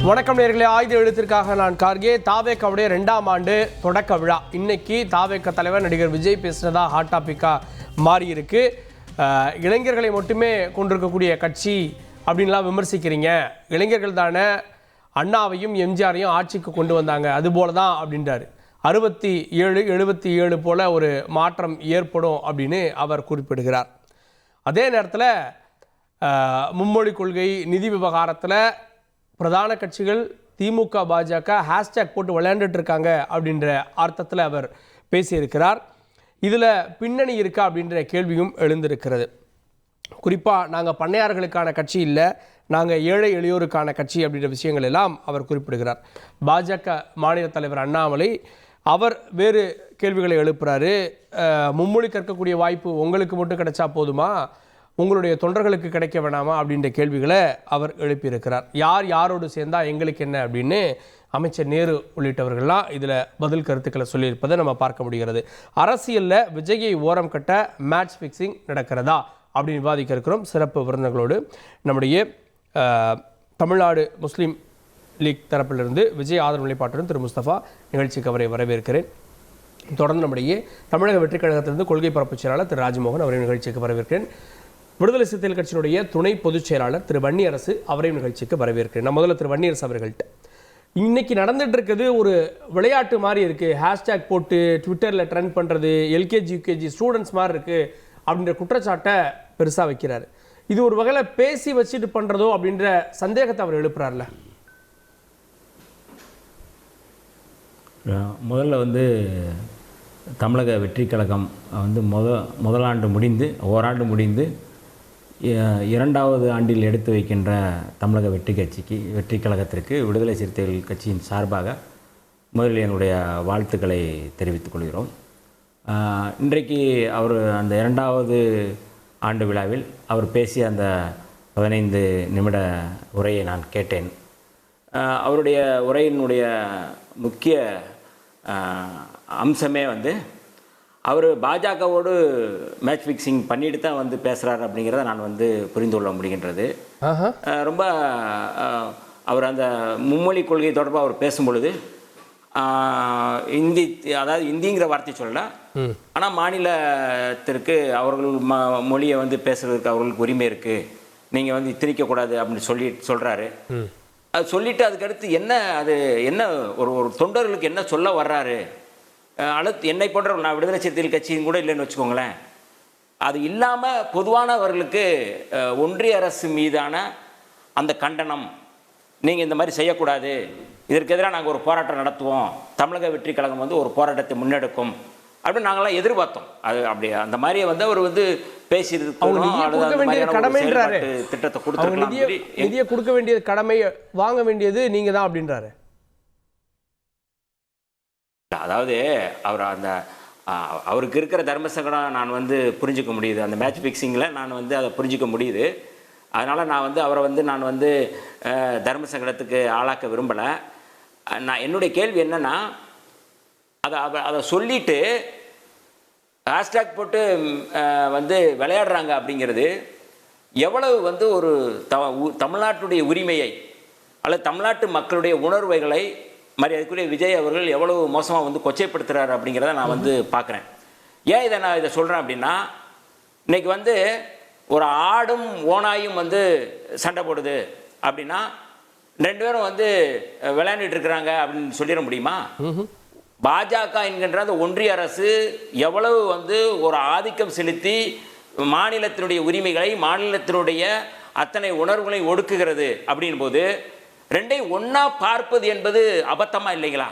வணக்கம் நேயர்களே, ஆயுத எழுத்திற்காக நான் கார்கே. தாவேக்காவுடைய 2ஆம் ஆண்டு தொடக்க விழா இன்னைக்கு. தாவேக்கா தலைவர் நடிகர் விஜய் பேசுனதா ஹாட் டாபிக்கா மாறி இருக்கு. இளைஞர்களை மட்டுமே கொண்டிருக்கக்கூடிய கட்சி அப்படின்லாம் விமர்சிக்கிறீங்க. இளைஞர்கள் தானே அண்ணாவையும் எம்ஜிஆரையும் ஆட்சிக்கு கொண்டு வந்தாங்க, அதுபோல தான் அப்படின்றாரு. 67 77 போல ஒரு மாற்றம் ஏற்படும் அப்படின்னு அவர் குறிப்பிடுகிறார். அதே நேரத்தில் மும்மொழி கொள்கை, நிதி விவகாரத்தில் பிரதான கட்சிகள் திமுக பாஜக ஹேஷ்டேக் போட்டு விளையாண்டுட்டு இருக்காங்க அப்படின்ற அர்த்தத்தில் அவர் பேசியிருக்கிறார். இதில் பின்னணி இருக்கா அப்படின்ற கேள்வியும் எழுந்திருக்கிறது. குறிப்பாக நாங்கள் பண்ணையார்களுக்கான கட்சி இல்லை, நாங்கள் ஏழை எளியோருக்கான கட்சி அப்படின்ற விஷயங்கள் எல்லாம் அவர் குறிப்பிடுகிறார். பாஜக மாநில தலைவர் அண்ணாமலை அவர் வேறு கேள்விகளை எழுப்புறாரு. மும்மொழி கற்கக்கூடிய வாய்ப்பு உங்களுக்கு மட்டும் கிடைச்சா போதுமா, உங்களுடைய தொண்டர்களுக்கு கிடைக்க வேணாமா அப்படின்ற கேள்விகளை அவர் எழுப்பியிருக்கிறார். யார் யாரோடு சேர்ந்தா எங்களுக்கு என்ன அப்படின்னு அமைச்சர் நேரு உள்ளிட்டவர்கள்லாம் இதில் பதில் கருத்துக்களை சொல்லியிருப்பதை நம்ம பார்க்க முடிகிறது. அரசியலில் விஜயை ஓரம் கட்ட மேட்ச் ஃபிக்ஸிங் நடக்கிறதா அப்படின்னு விவாதிக்க இருக்கிறோம். சிறப்பு விருந்தினர்களோடு நம்முடைய தமிழ்நாடு முஸ்லீம் லீக் தரப்பிலிருந்து விஜய் ஆதரவு நிலைப்பாட்டுடன் திரு முஸ்தபா நிகழ்ச்சிக்கு அவரை வரவேற்கிறேன். தொடர்ந்து நம்முடைய தமிழக வெற்றிக் கழகத்திலிருந்து கொள்கை பரப்பு செயலாளர் திரு ராஜ்மோகன் அவரை நிகழ்ச்சிக்கு வரவேற்கிறேன். விடுதலை சிறுத்தைகள் கட்சியினுடைய துணை பொதுச் செயலாளர் திரு வன்னியரசு அவரையும் நிகழ்ச்சிக்கு வரவேற்கிறேன். நான் முதல்ல திரு வன்னியரசு அவர்கள்ட்ட, இன்னைக்கு நடந்துட்டு இருக்குது ஒரு விளையாட்டு மாதிரி இருக்கு, ஹேஷ்டேக் போட்டு ட்விட்டரில் ட்ரெண்ட் பண்ணுறது எல்கேஜி யூகேஜி ஸ்டூடெண்ட்ஸ் மாதிரி இருக்கு அப்படின்ற குற்றச்சாட்டை பெருசாக வைக்கிறாரு. இது ஒரு வகையில் பேசி வச்சுட்டு பண்ணுறதோ அப்படின்ற சந்தேகத்தை அவர் எழுப்புறாருல. முதல்ல தமிழக வெற்றி கழகம் முதலாண்டு முடிந்து ஓராண்டு முடிந்து 2வது ஆண்டில் எடுத்து வைக்கின்ற தமிழக வெற்றி கழகத்திற்கு விடுதலை சிறுத்தைகள் கட்சியின் சார்பாக முதலில் என்னுடைய வாழ்த்துக்களை தெரிவித்துக் கொள்கிறோம். இன்றைக்கு அவர் அந்த 2வது ஆண்டு விழாவில் அவர் பேசிய அந்த 15 நிமிட உரையை நான் கேட்டேன். அவருடைய உரையினுடைய முக்கிய அம்சமே அவர் பாஜகவோடு மேட்ச் ஃபிக்ஸிங் பண்ணிட்டு தான் பேசுகிறார் அப்படிங்கிறத நான் புரிந்து கொள்ள முடிகின்றது. ரொம்ப அவர் அந்த மும்மொழி கொள்கை தொடர்பாக அவர் பேசும்பொழுது இந்திங்கிற வார்த்தை சொல்லல, ஆனால் மாநிலத்திற்கு அவர்கள் மொழியை பேசுறதுக்கு அவர்களுக்கு உரிமை இருக்குது, நீங்கள் திணிக்கக்கூடாது அப்படின்னு சொல்கிறாரு. அது சொல்லிவிட்டு அதுக்கடுத்து என்ன ஒரு தொண்டர்களுக்கு என்ன சொல்ல வர்றாரு, அடுத்து என்னை போன்ற நான் விடுதலை சிறுத்தைகள் கட்சியும் கூட இல்லைன்னு வச்சுக்கோங்களேன். அது இல்லாமல் பொதுவானவர்களுக்கு ஒன்றிய அரசு மீதான அந்த கண்டனம், நீங்கள் இந்த மாதிரி செய்யக்கூடாது, இதற்கு எதிராக நாங்கள் ஒரு போராட்டம் நடத்துவோம், தமிழக வெற்றி கழகம் ஒரு போராட்டத்தை முன்னெடுக்கும் அப்படின்னு நாங்களாம் எதிர்பார்த்தோம். அது அப்படி அந்த மாதிரியே அவர் திட்டத்தை கொடுத்து நிதியை கொடுக்க வேண்டியது கடமை, வாங்க வேண்டியது நீங்க தான் அப்படின்றாரு. அதாவது அவருக்கு இருக்கிற தர்ம சங்கடம் நான் புரிஞ்சிக்க முடியுது. அந்த மேட்ச் ஃபிக்ஸிங்கில் நான் அதை புரிஞ்சிக்க முடியுது. அதனால் நான் அவரை நான் தர்ம சங்கடத்துக்கு ஆளாக்க விரும்பலை. நான் என்னுடைய கேள்வி என்னென்னா, அதை சொல்லிட்டு ஹேஷ்டேக் போட்டு விளையாடுறாங்க அப்படிங்கிறது எவ்வளவு ஒரு தமிழ்நாட்டுடைய உரிமையை அல்லது தமிழ்நாட்டு மக்களுடைய உணர்வுகளை மரியாதைக்குரிய விஜய் அவர்கள் எவ்வளவு மோசமாக கொச்சைப்படுத்துகிறார் அப்படிங்கிறத நான் பார்க்குறேன். ஏன் இதை சொல்கிறேன் அப்படின்னா, இன்றைக்கி ஒரு ஆடும் ஓனாயும் சண்டை போடுது அப்படின்னா 2 பேரும் விளையாண்டுட்டு இருக்கிறாங்க அப்படின்னு சொல்லிட முடியுமா? பாஜக என்கின்ற அந்த ஒன்றிய அரசு எவ்வளவு ஒரு ஆதிக்கம் செலுத்தி மாநிலத்தினுடைய உரிமைகளை, மாநிலத்தினுடைய அத்தனை உணர்வுகளை ஒடுக்குகிறது அப்படின் போது 2ஐயும் ஒன்னா பார்ப்பது என்பது அபத்தமா இல்லைங்களா?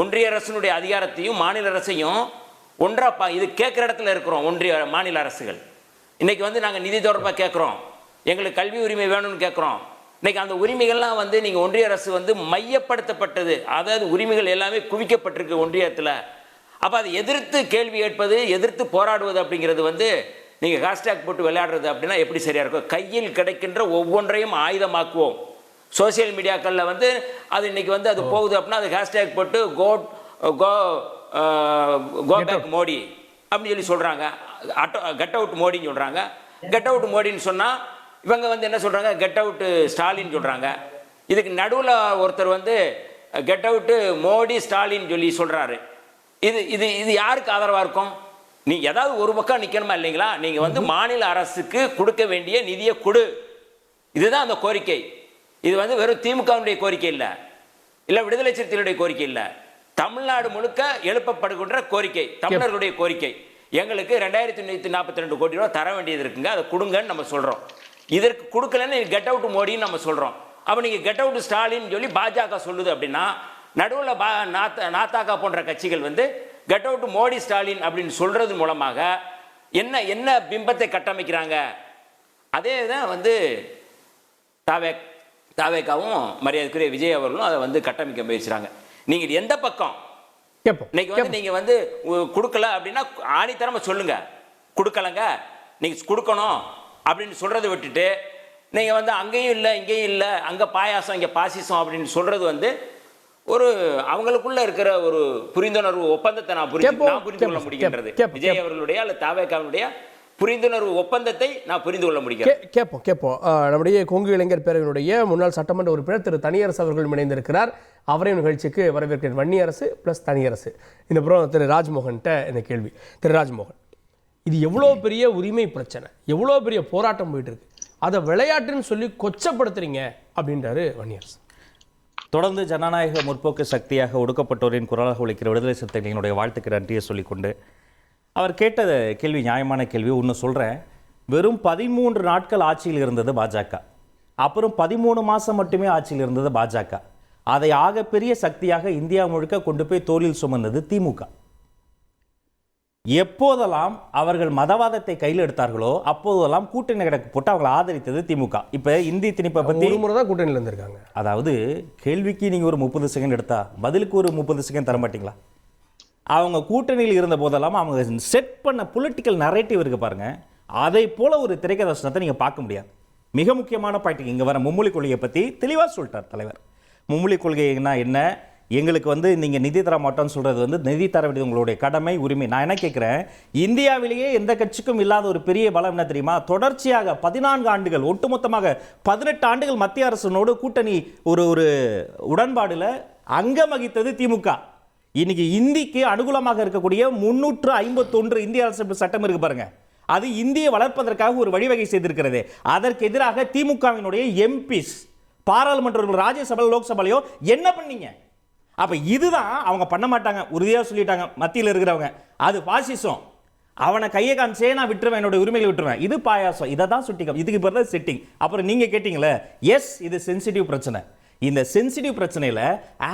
ஒன்றிய அரசினுடைய அதிகாரத்தையும் மாநில அரசையும் ஒன்றா இது கேட்குற இடத்துல இருக்கிறோம். ஒன்றிய மாநில அரசுகள் இன்னைக்கு நாங்கள் நிதி தொடர்பாக கேட்குறோம், எங்களுக்கு கல்வி உரிமை வேணும்னு கேட்குறோம். இன்னைக்கு அந்த உரிமைகள்லாம் நீங்கள் ஒன்றிய அரசு மையப்படுத்தப்பட்டது, அதாவது உரிமைகள் எல்லாமே குவிக்கப்பட்டிருக்கு ஒன்றியத்தில். அப்போ அதை எதிர்த்து கேள்வி கேட்பது, எதிர்த்து போராடுவது அப்படிங்கிறது நீங்கள் ஹேஷ்டேக் போட்டு விளையாடுறது அப்படின்னா எப்படி சரியா இருக்கும்? கையில் கிடைக்கின்ற ஒவ்வொன்றையும் ஆயுதமாக்குவோம். சோசியல் மீடியாக்களில் அது இன்னைக்கு அது போகுது அப்படின்னா அது ஹேஷ்டேக் போட்டு கோ பேக் மோடி அப்படின்னு சொல்கிறாங்க, கெட் அவுட் மோடின்னு சொல்கிறாங்க. கெட் அவுட் மோடின்னு சொன்னால் இவங்க என்ன சொல்கிறாங்க, கெட் அவுட் ஸ்டாலின் சொல்கிறாங்க. இதுக்கு நடுவில் ஒருத்தர் வந்து கெட் அவுட்டு மோடி ஸ்டாலின் சொல்லி சொல்கிறாரு. இது இது இது யாருக்கு ஆதரவாக இருக்கும்? நீங்கள் ஏதாவது ஒரு பக்கம் நிற்கணுமா இல்லைங்களா? நீங்கள் வந்து மாநில அரசுக்கு கொடுக்க வேண்டிய நிதியை கொடு, இதுதான் அந்த கோரிக்கை. இது வந்து வெறும் திமுகவுடைய கோரிக்கை இல்லை விடுதலை சிறுத்தைகளுடைய கோரிக்கை இல்லை, தமிழ்நாடு முழுக்க எழுப்பப்படுகின்ற கோரிக்கை, தமிழர்களுடைய கோரிக்கை. எங்களுக்கு 2142 கோடி ரூபா தர வேண்டியது இருக்குங்க, அதை கொடுங்கன்னு நம்ம சொல்கிறோம். இதற்கு கொடுக்கலன்னு கெட் அவுட் மோடின்னு நம்ம சொல்கிறோம். அப்போ நீங்கள் கெட் அவுட் ஸ்டாலின் சொல்லி பாஜக சொல்லுது அப்படின்னா, நடுவில் நாத்தாக்கா போன்ற கட்சிகள் வந்து கெட் அவுட் மோடி ஸ்டாலின் அப்படின்னு சொல்கிறது மூலமாக என்ன என்ன பிம்பத்தை கட்டமைக்கிறாங்க? அதே தான் வந்து தாவேக்காவும் மரியாதைக்குரிய விஜய் அவர்களும் அதை வந்து கட்டமைக்க முயற்சிறாங்க. நீங்கள் எந்த பக்கம் இன்னைக்கு வந்து நீங்கள் வந்து கொடுக்கல அப்படின்னா ஆணித்தரமா சொல்லுங்க, கொடுக்கலங்க, நீங்கள் கொடுக்கணும் அப்படின்னு சொல்றதை விட்டுட்டு நீங்கள் வந்து அங்கேயும் இல்லை இங்கேயும் இல்லை, அங்கே பாயாசம் இங்கே பாசிசம் அப்படின்னு சொல்றது வந்து ஒரு அவங்களுக்குள்ள இருக்கிற ஒரு புரிந்துணர்வு ஒப்பந்தத்தை நான் புரிந்து கொள்ள முடிகின்றது. விஜய் அவர்களுடைய அல்லது தாவேக்காவுடைய புரிந்துணர்வு ஒப்பந்தத்தை நான் புரிந்து கொள்ள முடியும். கேட்போம். நம்முடைய கொங்கு இளைஞர் பேரவையினுடைய முன்னாள் சட்டமன்ற உறுப்பினர் திரு தனியரசு அவர்கள் இணைந்திருக்கிறார். அவரையும் நிகழ்ச்சிக்கு வரவேற்கிறேன். வன்னியரசு பிளஸ் தனியரசு. இந்த புறம் திரு ராஜ்மோகன்கிட்ட இந்த கேள்வி. திரு ராஜ்மோகன், இது எவ்வளோ பெரிய உரிமை பிரச்சனை, எவ்வளோ பெரிய போராட்டம் போயிட்டு இருக்கு, அதை விளையாட்டுன்னு சொல்லி கொச்சப்படுத்துறீங்க அப்படின்றாரு வன்னியரசு. தொடர்ந்து ஜனநாயக முற்போக்கு சக்தியாக ஒடுக்கப்பட்டோரின் குரலாக ஒலிக்கிற விடுதலை சிறுத்தைகளினுடைய வாழ்த்துக்கு நன்றியை சொல்லிக்கொண்டு, அவர் கேட்ட கேள்வி நியாயமான கேள்வி. ஒன்று சொல்கிறேன், வெறும் 13 நாட்கள் ஆட்சியில் இருந்தது பாஜக, அப்புறம் 13 மாதம் மட்டுமே ஆட்சியில் இருந்தது பாஜக. அதை ஆகப்பெரிய சக்தியாக இந்தியா முழுக்க கொண்டு போய் தோளில் சுமந்தது திமுக. எப்போதெல்லாம் அவர்கள் மதவாதத்தை கையில் எடுத்தார்களோ அப்போதெல்லாம் கூட்டணி கணக்கு போட்டு அவங்களை ஆதரித்தது திமுக. இப்போ இந்தி திணிப்பை பற்றி ஒரு முறை தான் கூட்டணியில் இருந்திருக்காங்க. அதாவது கேள்விக்கு நீங்கள் ஒரு 30 செகண்ட் எடுத்தா பதிலுக்கு ஒரு 30 செகண்ட் தர மாட்டீங்களா? அவங்க கூட்டணியில் இருந்த போதெல்லாம் அவங்க செட் பண்ண பொலிட்டிக்கல் நரேட்டிவ் இருக்கு பாருங்க, அதை போல ஒரு திரைக்கதர்சனத்தை நீங்கள் பார்க்க முடியாது. மிக முக்கியமான பாயிண்ட் இங்கே வர மும்மொழி கொள்கையை பற்றி தெளிவாக சொல்லிட்டார் தலைவர். மும்மொழி கொள்கைன்னா என்ன, எங்களுக்கு வந்து நீங்கள் நிதி தர மாட்டோம்னு சொல்கிறது வந்து நிதி தர வேண்டியது உங்களுடைய கடமை, உரிமை. நான் என்ன கேட்குறேன், இந்தியாவிலேயே எந்த கட்சிக்கும் இல்லாத ஒரு பெரிய பலம் என்ன தெரியுமா? தொடர்ச்சியாக 14 ஆண்டுகள், ஒட்டுமொத்தமாக 18 ஆண்டுகள் மத்திய அரசினோடு கூட்டணி ஒரு உடன்பாடில் அங்கம் வகித்தது திமுக. இன்னைக்கு இந்திக்கு அனுகூலமாக இருக்கக்கூடிய 351 இந்திய அரசு சட்டம் இருக்கு பாருங்க, அது இந்தியை வளர்ப்பதற்காக ஒரு வழிவகை செய்திருக்கிறது. அதற்கு எதிராக திமுகவினுடைய எம்பிஸ் பாராளுமன்ற ராஜ்யசபா லோக்சபாலையோ என்ன பண்ணீங்க? அப்ப இதுதான் அவங்க பண்ண மாட்டாங்க, உறுதியாக சொல்லிட்டாங்க மத்தியில் இருக்கிறவங்க. அது பாசிசம், அவனை கையை காமிச்சே நான் விட்டுருவேன், என்னோட உரிமைகளை விட்டுருவேன். இது பாயாசம், இதை தான் சுட்டிக்கும். இதுக்கு பிறகு தான் செட்டிங். அப்புறம் நீங்க கேட்டீங்களே, எஸ் இது சென்சிட்டிவ் பிரச்சனை. இந்த சென்சிட்டிவ் பிரச்சனையில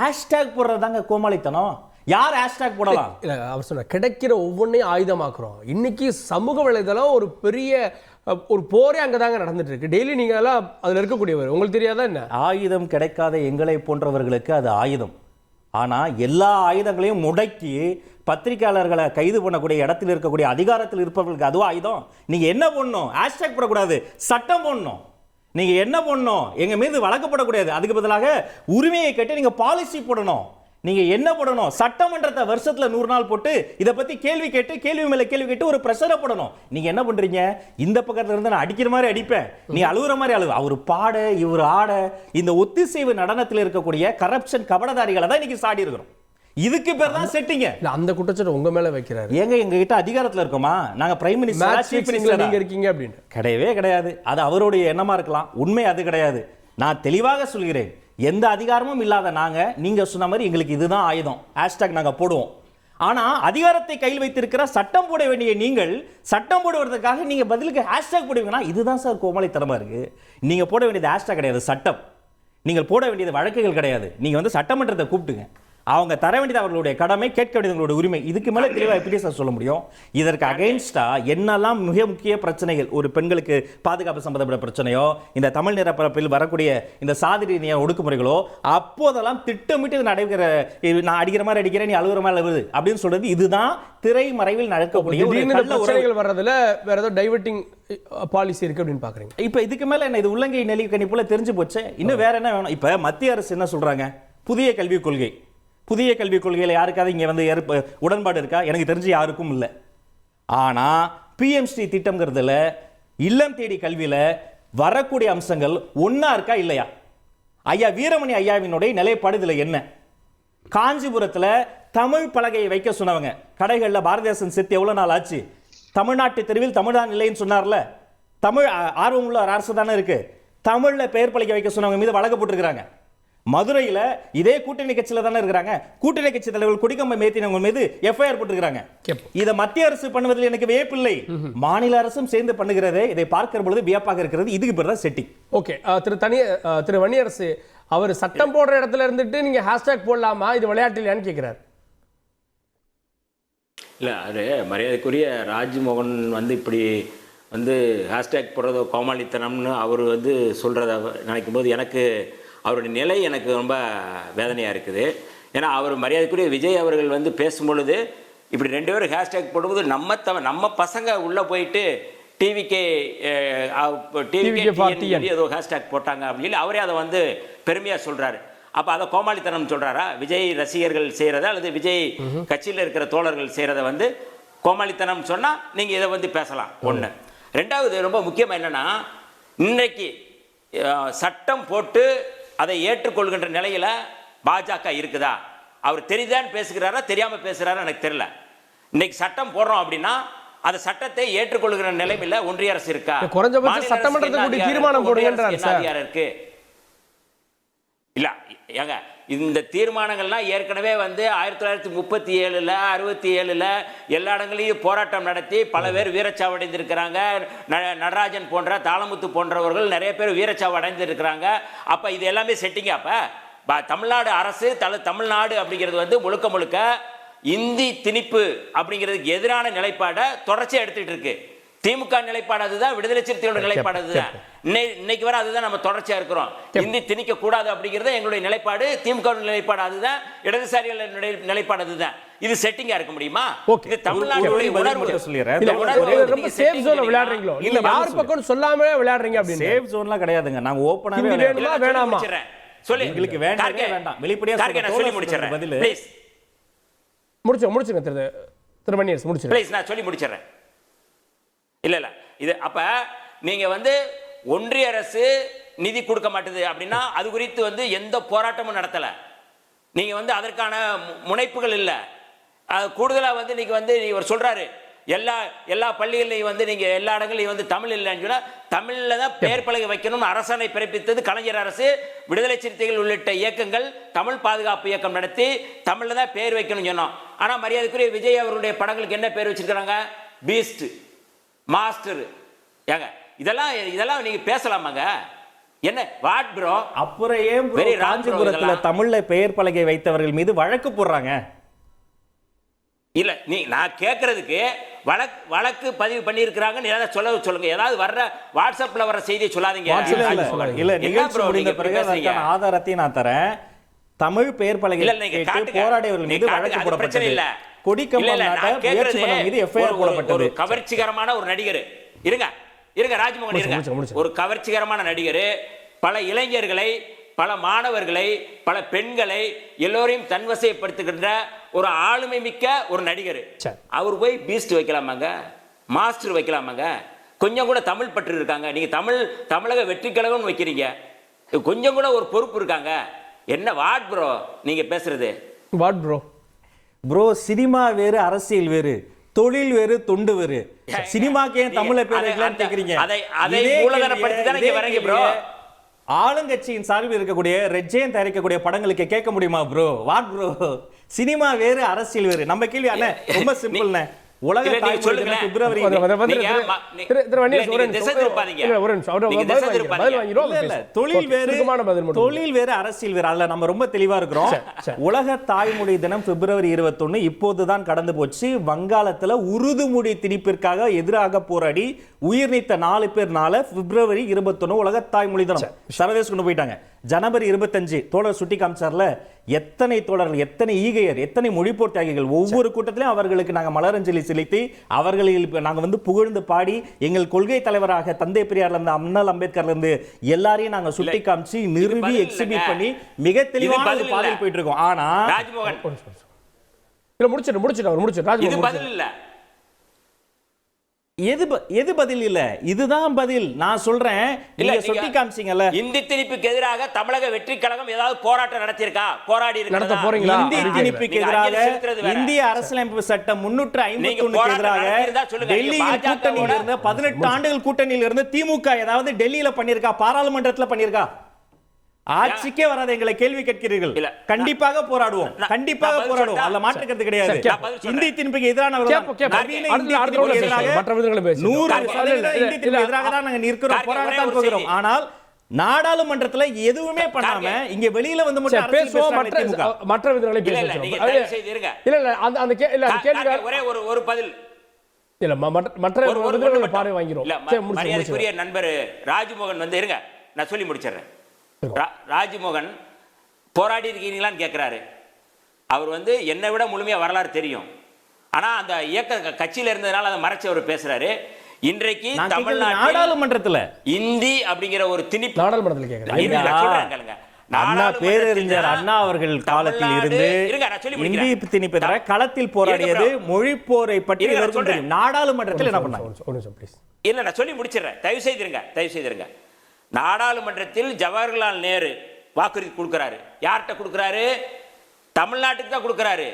ஹேஷ்டேக் போடுறதாங்க கோமாளித்தனம். யார் ஹேஷ்டேக் போடலாம்? இல்ல, அவர் சொன்ன கிடைக்கிற ஒவ்வொன்றையும் ஆயுதமாக்குறோம். இன்னைக்கு சமூக வலைதளம் ஒரு பெரிய ஒரு போரே அங்கதாங்க நடந்துட்டு இருக்கு. டெய்லி நீங்க எல்லாம் அதுல இருக்கக்கூடியவர், உங்களுக்கு தெரியாதா என்ன? ஆயுதம் கிடைக்காத எங்களை போன்றவர்களுக்கு அது ஆயுதம். ஆனா எல்லா ஆயுதங்களையும் முடக்கி பத்திரிகையாளர்களை கைது பண்ணக்கூடிய இடத்தில் இருக்கக்கூடிய அதிகாரத்தில் இருப்பவர்களுக்கு அதுவும் ஆயுதம். நீங்க என்ன பண்ணணும்? ஹேஷ்டேக் போடக்கூடாது, சட்டம் போடணும். நீங்க என்ன பண்ணணும்? எங்க மீது வழக்கப்படக்கூடாது, அதுக்கு பதிலாக உரிமையை கேட்டு நீங்க பாலிசி போடணும். நீங்க என்ன போடணும்? சட்டமன்றத்தை வருஷத்துல 100 நாள் போட்டு இதை பத்தி கேள்வி கேட்டு கேள்வி மேல கேள்வி கேட்டு ஒரு பிரஷரை போடணும். நீங்க என்ன பண்றீங்க? இந்த பக்கத்துல இருந்து நான் அடிக்கிற மாதிரி அடிப்பேன், நீ அழுகுற மாதிரி அழுவு. அவர் பாட இவர் ஆட, இந்த ஒத்திசைவு நடனத்தில் இருக்கக்கூடிய கரப்ஷன் கபடதாரிகளை தான் இன்னைக்கு சாடி இருக்கிறோம். இதுக்கு பேர் தான் செட்டிங்க. அந்த குற்றச்சாட்டு உங்க மேல வைக்கிறாரு. எங்க கிட்ட அதிகாரத்துல இருக்கோமா? நாங்க பிரைம் மினிஸ்டர் சீஃப் மினிஸ்டர் நீங்க இருக்கீங்க அப்படின்னு கிடையவே கிடையாது. அது அவருடைய எண்ணமா இருக்கலாம், உண்மை அது கிடையாது. நான் தெளிவாக சொல்கிறேன், எந்த அதிகாரமும் இல்லாத நாங்க நீங்க சொன்ன மாதிரி எங்களுக்கு இதுதான் ஆயுதம், ஹேஷ்டேக் நாங்க போடுவோம். ஆனா அதிகாரத்தை கையில் வைத்திருக்கிற சட்டம் போட வேண்டிய நீங்கள் சட்டம் போடுவதற்காக நீங்க பதிலுக்கு ஹேஷ்டேக் போடுவீங்கன்னா இதுதான் சார் கோமாளித்தனமா இருக்கு. நீங்க போட வேண்டியது ஹேஷ்டேக் கிடையாது, சட்டம். நீங்கள் போட வேண்டியது வழக்குகள் கிடையாது. நீங்க வந்து சட்டமன்றத்தை கூப்பிட்டுங்க, அவங்க தர வேண்டியது அவர்களுடைய கடமை, கேட்க வேண்டியது உங்களுடைய உரிமை. இதுக்கு மேல தெளிவாக எப்படி சார் சொல்ல முடியும்? இதற்கு அகைன்ஸ்டா என்னெல்லாம் மிக முக்கிய பிரச்சனைகள், ஒரு பெண்களுக்கு பாதுகாப்பு சம்பந்தப்பட்ட பிரச்சனையோ, இந்த தமிழ் நிரப்பரப்பில் வரக்கூடிய இந்த சாதி ரீதியான ஒடுக்குமுறைகளோ, அப்போதெல்லாம் திட்டமிட்டு நடைபெற, நான் அடிக்கிற மாதிரி அடிக்கிறேன், நீ அழுகுற மாதிரி அழுகுது அப்படின்னு சொல்றது, இதுதான் திரைமறைவில் நடக்கக்கூடிய பிரச்சனைகள் வர்றதுல வேற ஏதோ டைவர்ட்டிங் பாலிசி இருக்கு அப்படின்னு பாக்குறீங்க. இப்ப இதுக்கு மேல என்ன, இது உள்ளங்கை நெல்லி கனி போல தெரிஞ்சு போச்சு. இன்னும் வேற என்ன வேணும்? இப்ப மத்திய அரசு என்ன சொல்றாங்க? புதிய கல்விக் கொள்கை. புதிய கல்விக் கொள்கையில் யாருக்காவது இங்கே வந்து உடன்பாடு இருக்கா? எனக்கு தெரிஞ்சு யாருக்கும் இல்லை. ஆனால் பிஎம்ஸ்ரீ திட்டம்ங்கிறதுல இல்லம் தேடி கல்வியில் வரக்கூடிய அம்சங்கள் ஒன்றா இருக்கா இல்லையா? ஐயா வீரமணி ஐயாவினுடைய நிலைப்பாடு இதுல என்ன? காஞ்சிபுரத்துல தமிழ் பலகையை வைக்க சொன்னவங்க, கடைகள்ல பாரதிதாசன் செத்து எவ்வளவு நாள் ஆச்சு? தமிழ்நாட்டு தெருவில் தமிழ்தான் இல்லைன்னு சொன்னார்ல, தமிழ் ஆர்வம் உள்ள அரசு தானே இருக்கு. தமிழ்ல பெயர் பலகை வைக்க சொன்னவங்க மீது வழக்கு போட்டிருக்கிறாங்க. மதுரையில இதே கூட்டணி கட்சியில தானே இருக்கிறாங்க. கூட்டணி கட்சி தலைவர்கள் கொடிக்கம்பை மேத்தினவங்க மீது எஃப்ஐஆர் போட்டிருக்கிறாங்க. இதை மத்திய அரசு பண்ணுவதில் எனக்கு வியப்பில்லை, மாநில அரசும் சேர்ந்து பண்ணுகிறதே இதை பார்க்கிற பொழுது வியப்பாக இருக்கிறது. இதுக்கு பேர் தான் செட்டிங். ஓகே, திரு வன்னியரசு அவர் சட்டம் போடுற இடத்துல இருந்துட்டு நீங்க ஹேஷ்டேக் போடலாமா, இது விளையாட்டு கேட்கிறார். இல்லை, அது மரியாதைக்குரிய ராஜ்மோகன் வந்து இப்படி வந்து ஹேஷ்டேக் போடுறதோ கோமாளித்தனம்னு அவர் வந்து சொல்கிறத நினைக்கும் போது எனக்கு அவருடைய நிலை எனக்கு ரொம்ப வேதனையாக இருக்குது. ஏன்னா அவர் மரியாதைக்குரிய விஜய் அவர்கள் வந்து பேசும்பொழுது இப்படி 2 பேரும் ஹேஷ்டேக் போடும்போது நம்ம பசங்க உள்ளே போயிட்டு டிவிகே ஏதோ ஹேஷ்டேக் போட்டாங்க அப்படின்னு சொல்லி அவரே அதை வந்து பெருமையாக சொல்கிறாரு. அப்போ அதை கோமாளித்தனம் சொல்கிறாரா? விஜய் ரசிகர்கள் செய்கிறத அல்லது விஜய் கட்சியில் இருக்கிற தோழர்கள் செய்கிறத வந்து கோமாளித்தனம் சொன்னால் நீங்கள் இதை வந்து பேசலாம். ஒன்று. ரெண்டாவது ரொம்ப முக்கியமாக என்னென்னா, இன்றைக்கு சட்டம் போட்டு அதை ஏற்றுக்கொள்கின்ற நிலையில் பாஜக இருக்குதா? அவர் தெரியுதான்னு பேசுகிறாரா தெரியாமல் பேசுகிறாரா எனக்கு தெரியல. இன்னைக்கு சட்டம் போடுறோம் அப்படின்னா அந்த சட்டத்தை ஏற்றுக்கொள்கிற நிலைமையில் ஒன்றிய அரசு இருக்கா? குறைஞ்சபட்ச சட்டமன்றத்துக்கு தீர்மானம் போடுங்கன்றார் சார். இருக்கு இல்ல ஏங்க, இந்த தீர்மானங்கள்லாம் ஏற்கனவே வந்து 1937 67 எல்லா இடங்களையும் போராட்டம் நடத்தி பல பேர் வீரச்சாவு அடைந்திருக்கிறாங்க. நடராஜன் போன்ற தாளமுத்து போன்றவர்கள் நிறைய பேர் வீரச்சாவு அடைந்திருக்கிறாங்க. அப்ப இது எல்லாமே செட்டிங்க. அப்ப தமிழ்நாடு அரசு தமிழ்நாடு அப்படிங்கிறது வந்து முழுக்க முழுக்க இந்தி திணிப்பு அப்படிங்கிறதுக்கு எதிரான நிலைப்பாடை தொடர்ச்சியா எடுத்துட்டு இருக்கு. திமுக நிலைப்பாடு அதுதான், விடுதலை சிறுத்தைகளோட நிலைப்பாடு அதுதான், இன்னைக்கு வர அதுதான் நம்ம தொடர்ச்சியா இருக்கிறோம். இந்தி திணிக்க கூடாது அப்படிங்கிறது எங்களுடைய நிலைப்பாடு, திமுக நிலைப்பாடு அதுதான், இடதுசாரிகள் நிலைப்பாடு அதுதான். இது செட்டிங்கா இருக்க முடியுமா? இது தமிழ்நாட்டுடைய உணர்வு சொல்லிறேன். ரொம்ப சேஃப் ஜோன்ல விளையாடுறீங்களோ இல்ல யார் பக்கம் சொல்லாம விளையாடுறீங்க? அப்படி சேஃப் ஜோன்லாம் கிடையாதுங்க. நாங்க ஓபனாவே வேணாமா சொல்லி உங்களுக்கு வேண்டாம் வெளிப்படையா சொல்லி முடிச்சிடுறேன் ப்ளீஸ். முடிச்சுங்க திரு வன்னியரசு முடிச்சிடுறேன் ப்ளீஸ், நான் சொல்லி முடிச்சிடுறேன். இல்ல இது அப்ப நீங்க வந்து ஒன்றிய அரசு நிதி கொடுக்க மாட்டேது அப்படின்னா அது குறித்து வந்து எந்த போராட்டமும் நடத்தல. நீங்க வந்து அதற்கான முனைப்புகள் இல்லை. கூடுதலா வந்து நீங்க வந்து இவர் சொல்றாரு எல்லா பள்ளிகளையும் வந்து நீங்க எல்லா இடங்களையும் வந்து தமிழ் இல்லைன்னு சொன்னா தமிழ்ல தான் பெயர் பலகை வைக்கணும்னு அரசாணை பிறப்பித்தது கலைஞர் அரசு. விடுதலை சிறுத்தைகள் உள்ளிட்ட இயக்கங்கள் தமிழ் பாதுகாப்பு இயக்கம் நடத்தி தமிழ்ல தான் பெயர் வைக்கணும்னு சொன்னோம். ஆனா மரியாதைக்குரிய விஜய் அவருடைய படங்களுக்கு என்ன பேர் வச்சிருக்காங்க? Beast, master. ஏங்க இதெல்லாம் நீங்க பேசலாமாங்க? என்ன வாட் ப்ரோ? அப்புறம் ஏன் காஞ்சிபுரத்துல தமிழ்ல பெயர் பலகை வைத்தவர்கள் மீது வழக்கு போடுறாங்க? இல்ல நான் கேட்கறதுக்கு வழக்கு பதிவு பண்ணியிருக்கிறாங்க. ஏதாவது சொல்லுங்க. ஏதாவது வர்ற வாட்ஸ்அப்ல வர செய்தியை சொல்லாதீங்க. இல்ல நிகழ்ச்சி முடிந்த பிறகு ஆதாரத்தை நான் தரேன். தமிழ் பெயர் பலகை போராடியவர்கள் மீது வழக்கு போடப்பட்டது. ஒரு கவர்ச்சிகரமான ஒரு நடிகர் இருங்க ராஜ்மோகன் இருங்க. ஒரு கவர்ச்சிகரமான நடிகர் பல இளைஞர்களை, பல மாணவர்களை, பல பெண்களை எல்லோரையும் தன்வசைப்படுத்துகின்ற ஒரு ஆளுமை மிக்க ஒரு நடிகர். அவர் போய் பீஸ்ட் வைக்கலாமாங்க? மாஸ்டர் வைக்கலாமாங்க? கொஞ்சம் கூட தமிழ் பற்று இருக்காங்க? நீங்க தமிழக வெற்றி கழகம் வைக்கிறீங்க, கொஞ்சம் கூட ஒரு பொறுப்பு இருக்காங்க? என்ன வாட் ப்ரோ நீங்க பேசுறது? வாட் ப்ரோ சினிமா வேறு, அரசியல் வேறு, தொழில் வேறு, தொண்டு வேறு. சினிமாக்கு ஏன் தமிழ பேர் வைக்கலாம்னு கேக்குறீங்க? அதை மூலதனப்படுத்தி தான் நீங்க வரீங்க ப்ரோ. ஆளுங்கட்சியின் சார்பில் இருக்கக்கூடிய ரெட்ஜெயின் தயாரிக்கக்கூடிய படங்களுக்கு கேட்க முடியுமா ப்ரோ? What bro? சினிமா வேறு, அரசியல் வேறு. நம்ம கேள்வி அண்ணே ரொம்ப சிம்பிள்ண்ணே. உலக தாய்மொழி தினம் பிப்ரவரி. தொழில் வேறு, அரசியல் வேறு. அதுல நம்ம ரொம்ப தெளிவா இருக்கிறோம். உலக தாய்மொழி தினம் பிப்ரவரி 21 இப்போதுதான் கடந்து போச்சு. வங்காளத்துல உருது மொழி திணிப்பிற்காக எதிராக போராடி உயிர் நீத்த 4 பேர்னால பிப்ரவரி 21 உலக தாய்மொழி தினம் சர்வதேச கொண்டு போயிட்டாங்க. ஜனவரி 25 தோழர் சுட்டி காமிச்சார்ல, எத்தனை தோழர்கள், எத்தனை ஈகையர், எத்தனை மொழிப்போர் தியாகிகள். ஒவ்வொரு கூட்டத்திலும் அவர்களுக்கு நாங்கள் மலரஞ்சலி செலுத்தி அவர்களில் நாங்கள் வந்து புகழ்ந்து பாடி எங்கள் கொள்கை தலைவராக தந்தை பெரியார்ல இருந்து அண்ணல் அம்பேத்கர்ல இருந்து எல்லாரையும் நாங்க சுட்டி காமிச்சு நிறுவி எக்ஸிபிட் பண்ணி மிக தெளிவான ஒரு பாதையில் போயிட்டு இருக்கோம். ஆனா ராஜ்மோகன் முடிச்சிட்டு ராஜ்மோகன் பதில் இல்ல. எது பதில் இல்ல, இதுதான் பதில். நான் சொல்றேன், நீங்க சுட்டி காமிச்சீங்கல்ல, இந்தி திணிப்புக்கு எதிராக தமிழக வெற்றி கழகம் ஏதாவது போராட்டம் நடத்தியிருக்கா? போராடி நடத்த போறீங்களா? இந்தி திணிப்புக்கு எதிராக இந்திய அரசியலமைப்பு சட்டம் 351 எதிராக டெல்லியில் கூட்டணியில் இருந்து 18 ஆண்டுகள் கூட்டணியில் இருந்து திமுக ஏதாவது டெல்லியில பண்ணிருக்கா? பாராளுமன்றத்துல பண்ணிருக்கா? ஆட்சிக்கே வராத எங்களை கேள்வி கேட்கிறீர்கள். கண்டிப்பாக போராடுவோம், கண்டிப்பாக போராடுவோம், அதுல மாற்று கருத்து கிடையாது. இந்தி திணிப்புக்கு எதிரானவர்கள் எதிராக தான் நாங்க நிற்கிறோம், போராடத்தான் போகிறோம். ஆனால் நாடாளுமன்றத்துல எதுவுமே பண்ணாம இங்க வெளியில வந்து மட்டும் பேசுவோம், மற்ற விதங்களை பேசுவோம். இல்ல இல்ல அந்த கேள்வி ஒரே ஒரு பதில் இல்ல, மற்ற பார்வை வாங்கிறோம். மரியாதைக்குரிய நண்பர் ராஜ்மோகன் வந்து இருங்க, நான் சொல்லி முடிச்சிடுறேன். ராஜ்மோகன் போராடி இருக்கீங்களான்னு கேட்கிறாரு. அவர் வந்து என்னை விட முழுமையா வரலாறு தெரியும். ஆனா அந்த இயக்க கட்சியில இருந்ததுனால அதை மறைச்சு அவர் பேசுறாரு. இன்றைக்கு நாடாளுமன்றத்துல இந்தி அப்படிங்கிற ஒரு திணிப்பு நாடாளுமன்றத்துல கேக்குறாங்க. அண்ணா பேரறிஞர் அண்ணா அவர்கள் காலத்தில் இருந்து இந்தி திணிப்பு எதிராக களத்தில் போராடியது மொழி போரை பற்றி தெரியும். நாடாளுமன்றத்தில் என்ன பண்ணாங்க? இல்ல, நான் சொல்லி முடிச்சிடுறேன், தயவு செய்திருங்க. நாடாளுமன்றத்தில் ஜவஹர்லால் நேரு வாக்குறுதி கொடுக்கிறாரு. யார்கிட்ட கொடுக்கிறாரு? தமிழ்நாட்டுக்கு தான் கொடுக்கிறாரு,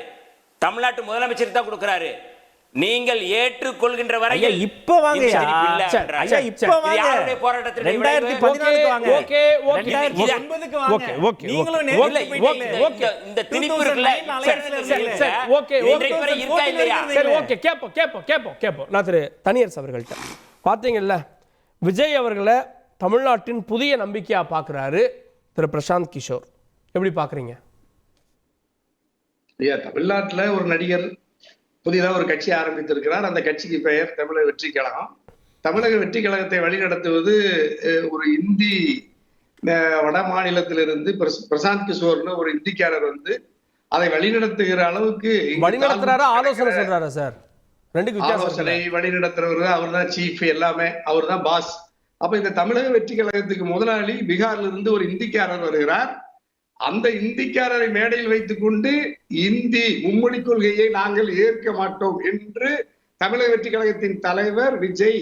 தமிழ்நாட்டு முதலமைச்சருக்கு தான் கொடுக்கிறாரு. நீங்கள் ஏற்றுக்கொள்கின்ற வரை இப்ப வாங்க இப்ப வாங்க போராட்டத்தில் 2014 வாங்க, ஓகே ஓகே 2009க்கு வாங்க. ஓகே நீங்களும் இந்த திணிப்பு இருக்குல்ல, ஓகே இருக்கா இல்லையா? சரி, ஓகே, கேப்போம். நான் திரு தனியரசு அவர்கள்ட்ட பாத்தீங்கல்ல, விஜய் அவர்களை தமிழ்நாட்டின் புதிய நம்பிக்கையா பார்க்கிறாரு திரு பிரசாந்த் கிஷோர். எப்படி பார்க்குறீங்க? ஐயா, தமிழ்நாட்டில் ஒரு நடிகர் புதிதாக ஒரு கட்சி ஆரம்பித்திருக்கிறார். அந்த கட்சிக்கு பெயர் தமிழக வெற்றி கழகம். தமிழக வெற்றி கழகத்தை வழிநடத்துவது ஒரு இந்தி வட மாநிலத்திலிருந்து பிரசாந்த் கிஷோர்னு ஒரு இந்திக்காரர் வந்து அதை வழிநடத்துகிற அளவுக்கு வழிநடத்துறாரா, ஆலோசனை சொல்றாரா சார்? ஆலோசனை வழிநடத்துறவர் அவர் தான் சீஃப், எல்லாமே அவர் தான் பாஸ். அப்ப இந்த தமிழக வெற்றி கழகத்துக்கு முதலாளி பீகார்ல இருந்து ஒரு இந்திக்காரர் வருகிறார். அந்த இந்திக்காரரை மேடையில் வைத்துக் கொண்டு இந்தி மும்மொழி கொள்கையை நாங்கள் ஏற்க மாட்டோம் என்று தமிழக வெற்றி கழகத்தின் தலைவர் விஜய்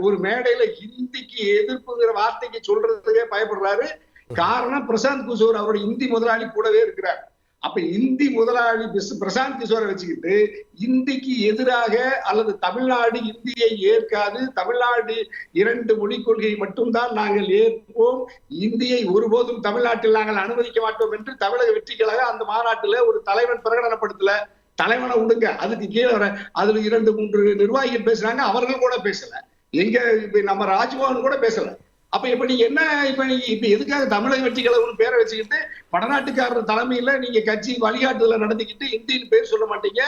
ஒரு மேடையில ஹிந்திக்கு எதிர்ப்புங்கிற வார்த்தைக்கு சொல்றதுக்கே பயப்படுறாரு. காரணம், பிரசாந்த் கிஷோர் அவருடைய இந்தி முதலாளி கூடவே இருக்கிறார். அப்ப இந்தி முதலாளி பிரசாந்த் கிஷோரை வச்சுக்கிட்டு இந்திக்கு எதிராக அல்லது தமிழ்நாடு இந்தியை ஏற்காது, தமிழ்நாடு 2 மொழி கொள்கையை மட்டும்தான் நாங்கள் ஏற்போம், இந்தியை ஒருபோதும் தமிழ்நாட்டில் நாங்கள் அனுமதிக்க மாட்டோம் என்று தமிழக வெற்றி கழகம் அந்த மாநாட்டுல ஒரு தலைவன் பிரகடனப்படுத்தல. தலைவனை விடுங்க, அதுக்கு கீழே வர அதுல 2-3 நிர்வாகிகள் பேசுறாங்க, அவர்கள் கூட பேசல. எங்க நம்ம ராஜ்மோகன் கூட பேசல. அப்ப இப்ப நீங்க என்ன இப்ப எதுக்காக தமிழக வெற்றி கழகம் பேரை வச்சுக்கிட்டு வடநாட்டுக்காரர் தலைமையில நீங்க கட்சி வழிகாட்டுதல நடத்திக்கிட்டு இந்தின்னு பேர் சொல்ல மாட்டீங்க?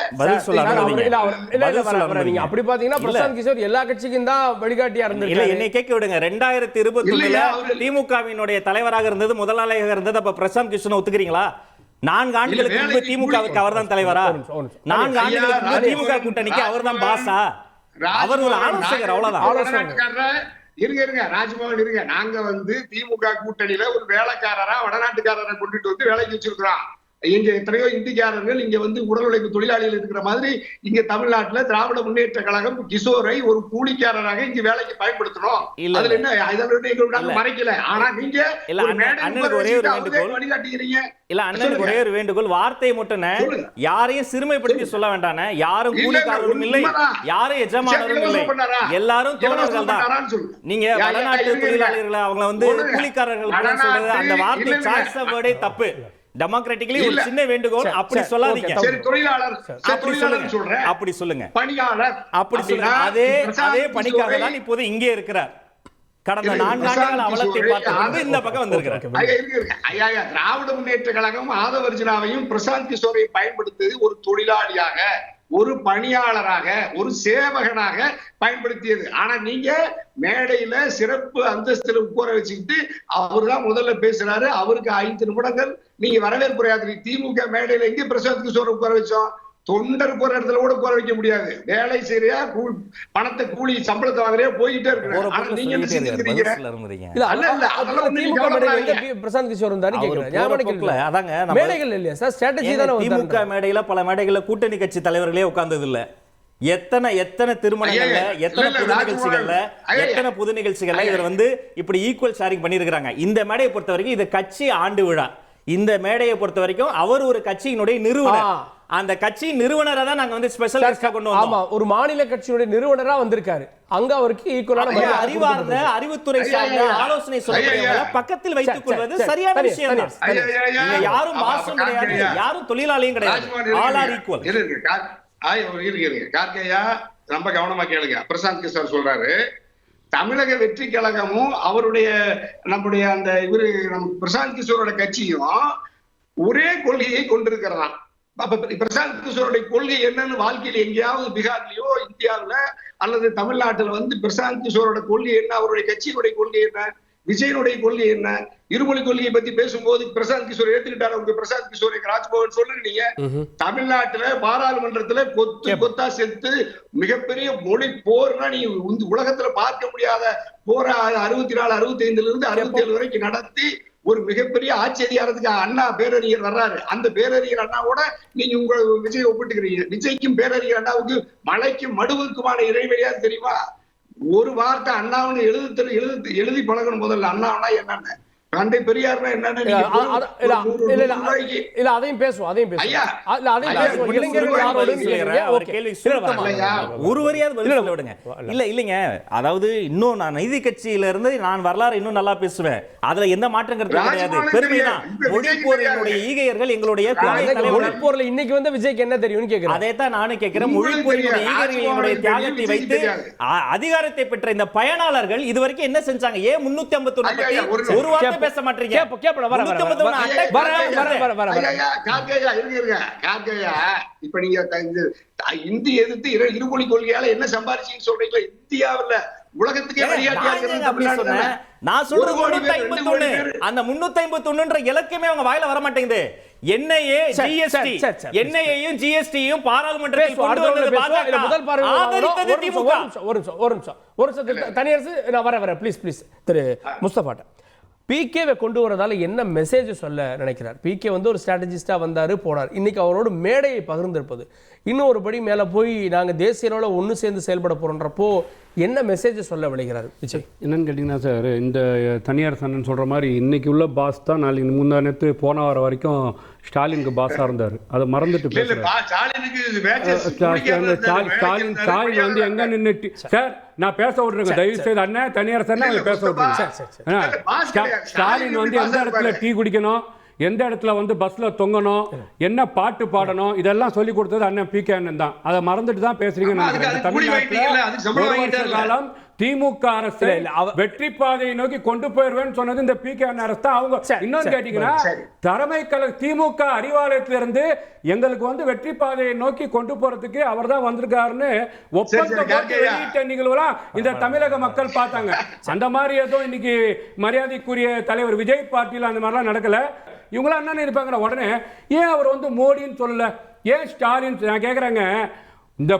அப்படி பாத்தீங்கன்னா பிரசாந்த் கிஷோர் எல்லா கட்சிக்கும் தான் வழிகாட்டியா இருந்தது. என்னை கேட்க விடுங்க, 2021 திமுகவினுடைய தலைவராக இருந்தது, முதலாளியாக இருந்தது. அப்ப பிரசாந்த் கிஷோர் ஒத்துக்கிறீங்களா? 4 ஆண்டுகளுக்கு முன்பு திமுகவுக்கு அவர் தான் தலைவரா? 4 ஆண்டுகளுக்கு முன்பு திமுக கூட்டணிக்கு அவர் தான் பாஸா? அவர் ஒரு ஆலோசகர், அவ்வளவுதான். இருங்க ராஜ்மோகன் இருங்க. நாங்க வந்து திமுக கூட்டணியில ஒரு வேலைக்காரரா வடநாட்டுக்காரரை கொண்டுட்டு வந்து வேலைக்கு வச்சிருக்கிறோம். இங்க எத்தனையோ இந்திக்காரர்கள் இங்க வந்து உடல் உழைப்பு தொழிலாளிகள் இருக்கிற மாதிரி இங்க தமிழ்நாட்டுல திராவிட முன்னேற்ற கழகம் கிஷோரை ஒரு கூலிக்காரராக இங்க வேலைக்கு பயன்படுத்தணும். அதுல என்ன இதெல்லாம் மறைக்கல. ஆனா நீங்க வழிகாட்டுகிறீங்க. இல்ல அண்ணனுக்கு ஒரே ஒரு வேண்டுகோள், வார்த்தை மட்டும் யாரையும் சிறுமைப்படுத்தி சொல்ல வேண்டாம். யாரும் கூலிக்காரர்களும் இல்லை, யாரும் எஜமானரும் இல்லை, எல்லாரும் தோழர்கள் தான். நீங்க வடநாட்டு தொழிலாளர்களை அவங்களை வந்து கூலிக்காரர்கள் சொல்றது அந்த வார்த்தை சாய்ஸ் ஆஃப் வேர்டே தப்பு. டெமோக்ராட்டிக்கலி ஒரு சின்ன வேண்டுகோள், அப்படி சொல்லாதீங்க. சரி, தொழிலாளர் சொல்றேன், அப்படி சொல்லுங்க, பணியாளர் அப்படி சொல்லுங்க. அதே பணிக்காக தான் இப்போது இங்கே இருக்கிறார். கடந்த 4 ஆண்டுகள் அவலத்தை பார்த்து இந்த பக்கம் வந்திருக்கிறார். திராவிட முன்னேற்ற கழகம் ஆதவர்ஜுனாவையும் பிரசாந்த் கிஷோரை பயன்படுத்தியது ஒரு தொழிலாளியாக, ஒரு பணியாளராக, ஒரு சேவகனாக பயன்படுத்தியது. ஆனா நீங்க மேடையில சிறப்பு அந்தஸ்துல உட்கார வச்சுக்கிட்டு அவரு தான் முதல்ல பேசுறாரு, அவருக்கு 5 நிமிடங்கள் நீங்க வரவேற்புரையாற்றி. திமுக மேடையில எங்க பிரசாந்த் கிஷோர் உட்கார வச்சோம்? தொண்டர் போற இடத்துல கூட உட்கார வைக்க முடியாது. வேலை செய்யறியா, பணத்தை கூலி சம்பளத்தை வாங்குறியா, போயிட்டே இருக்கு. ஆனா நீங்க என்ன செஞ்சுக்கிறீங்க? பிரசாந்த் கிஷோர் திமுக மேடையில பல மேடைகள்ல கூட்டணி கட்சி தலைவர்களே உட்கார்ந்தது இல்ல. எத்தனை திருமணங்கள்ல, எத்தனை பொது நிகழ்ச்சிகள்ல, எத்தனை பொது நிகழ்ச்சிகள்ல இவர் வந்து இப்படி ஈக்குவல் ஷேரிங் பண்ணியிருக்கிறாங்க. இந்த மேடையை பொறுத்த வரைக்கும் இது கட்சி ஆண்டு விழா. இந்த மேடையை பொறுத்த வரைக்கும் அவர் ஒரு கட்சியினுடைய நிறுவனர். அந்த கட்சி நிறுவனரா தான் நாங்க வந்து ஸ்பெஷல் கெஸ்டா கொண்டு வந்தோம். ஆமா, ஒரு மாநில கட்சியுடைய நிறுவனரா வந்திருக்காரு. அங்க அவருக்கு ஈக்குவலான அறிவார்ந்த, அறிவுத்துறை சார்ந்த ஆலோசனை சொல்லக்கூடியவங்களை பக்கத்தில் வைத்துக் கொள்வது சரியான விஷயம் தான். நீங்க யாரும் மாசம் கிடையாது, யாரும் தொழிலாளியும் கிடையாது. All R equal. கார்கேயா ரொம்ப கவனமா கேளுங்க. பிரசாந்த் கிஷோர் சொல்றாரு, தமிழக வெற்றி கழகமும் அவருடைய நம்முடைய அந்த இவரு பிரசாந்த் கிஷோரோட கட்சியும் ஒரே கொள்கையை கொண்டிருக்கிறதாம். அப்ப பிரசாந்த் கிஷோருடைய கொள்கை என்னன்னு வாழ்க்கையில எங்கேயாவது பீகார்லயோ இந்தியாவில அல்லது தமிழ்நாட்டுல வந்து பிரசாந்த் கிஷோரோட கொள்கை என்ன, அவருடைய கட்சியினுடைய கொள்கை என்ன, விஜயனுடைய கொள்கை என்ன, இருமொழி கொள்கையை பத்தி பேசும்போது பிரசாந்த் கிஷோர் ஏத்துக்கிட்டாரு. உங்க பிரசாந்த் கிஷோர் ராஜ்பவன் சொல்லுங்க. நீங்க தமிழ்நாட்டுல பாராளுமன்றத்துல கொத்தா செத்து மிகப்பெரிய மொழி போர்னா நீ உலகத்துல பார்க்க முடியாத போர 64, 65 இருந்து 67 வரைக்கும் நடத்தி ஒரு மிகப்பெரிய ஆட்சி அதிகாரத்துக்கு அண்ணா பேரறிஞர் வர்றாரு. அந்த பேரறிஞர் அண்ணாவோட நீங்க உங்க விஜய் ஒப்பிட்டுக்கிறீங்க. விஜய்க்கும் பேரறிஞர் அண்ணாவுக்கு மலைக்கும் மடுவுக்குமான இடைவெளியாது தெரியுமா? ஒரு வார்த்தை அண்ணாவுன்னு எழுதி பழகணும். முதல்ல அண்ணாவனா என்னன்னு, தந்தை பெரியார்னா என்னன்னு அதையும் பேசுவோம். ஒரு வரியாவது பதில் விடுங்க. இல்லைங்க, அதாவது இன்னும் நான் நீதி கட்சியில இருந்து நான் வரலாறு இன்னும் நல்லா பேசுவேன். அதுல எந்த மாற்றம் கிடையாது. பெருமைதான். மொழிப்போரினுடைய ஈகையர்கள் எங்களுடைய மொழிப்போர்ல இன்னைக்கு வந்து விஜய்க்கு என்ன தெரியும்னு கேட்கிறேன். அதே தான் நானும் கேட்கிறேன். மொழிப்போரினுடைய ஈகையர்களுடைய தியாகத்தை வைத்து அதிகாரத்தை பெற்ற இந்த பயனாளர்கள் இதுவரைக்கும் என்ன செஞ்சாங்க? ஏன் 351 ஒரு வார்த்தை பேச மாட்டீங்க? இப்ப நீங்க இந்தி எதிர்த்து இருமொழி கொள்கையால என்ன சம்பாதிச்சீங்கன்னு சொல்றீங்களா? இந்தியாவில் உலகத்துக்கே வழிகாட்டியா நான் சொல்றது 351. அந்த 351ன்ற இலக்கமே அவங்க வாயில வர மாட்டேங்குது. என்ஐஏ ஜிஎஸ்டி, என்ஐஏயும் ஜிஎஸ்டியும் பாராளுமன்றத்தில் கொண்டு வந்தது பாஜக. முதல் பார்வை ஆதரித்தது திமுக. ஒரு நிமிஷம் தனியரசு நான் வர ப்ளீஸ் திரு முஸ்தபாட்ட பிகேவை கொண்டு வரதால என்ன மெசேஜ் சொல்ல நினைக்கிறார்? பிகே வந்து ஒரு ஸ்ட்ராட்டஜிஸ்டா வந்தாரு போனார். இன்னைக்கு அவரோட மேடையை பகிர்ந்திருப்பது இன்னும் ஒரு படி மேல போய் நாங்க தேசிய அளவில் ஒன்று சேர்ந்து செயல்பட போறோன்றப்போ என்ன மெசேஜ் சொல்ல விளைகிறார் விஜய்? என்னன்னு கேட்டிங்கன்னா சார், இந்த தனியார் சன்னன் சொல்கிற மாதிரி இன்றைக்கி உள்ள பாஸ் தான் நாளைக்கு முந்தானத்து போன வாரம் வரைக்கும் ஸ்டாலினுக்கு பாஸாக இருந்தார். அதை மறந்துட்டு பேசுகிறேன். ஸ்டாலின் வந்து எங்கே நின்றுட்டு சார் நான் பேச விட்ருங்க தயவு செய்து அண்ணன் தனியார் சன்னன் பேச விட்ருங்க. ஸ்டாலின் வந்து எந்த இடத்துல டீ குடிக்கணும், எந்த இடத்துல வந்து பஸ்ல தொங்கணும், என்ன பாட்டு பாடணும், இதெல்லாம் சொல்லி கொடுத்தது அண்ணன் பி கே அண்ணன் தான். அதை மறந்துட்டு தான் பேசுறீங்க. தமிழ்நாட்டில் காலம் திமுக அரசு வெற்றி பாதையை நோக்கி கொண்டு போயிருவேன்னு சொன்னது இந்த பி கே அண்ணன் அரசு தான். அவங்க இன்னொன்னு கேட்டீங்கன்னா தலைமை திமுக அறிவாலயத்திலிருந்து எங்களுக்கு வந்து வெற்றி பாதையை நோக்கி கொண்டு போறதுக்கு அவர் தான் வந்திருக்காருன்னு ஒப்பந்தம் வெளியிட்ட நிகழ்வுலாம் இந்த தமிழக மக்கள் பார்த்தாங்க. அந்த மாதிரி ஏதோ இன்னைக்கு மரியாதைக்குரிய தலைவர் விஜய் பார்ட்டியில் அந்த மாதிரிலாம் நடக்கல. இவங்களாம் என்ன நினைப்பாங்க உடனே ஏன் அவர் வந்து மோடின்னு சொல்லல, ஏன் ஸ்டாலின்? நான் கேட்குறேங்க, இந்த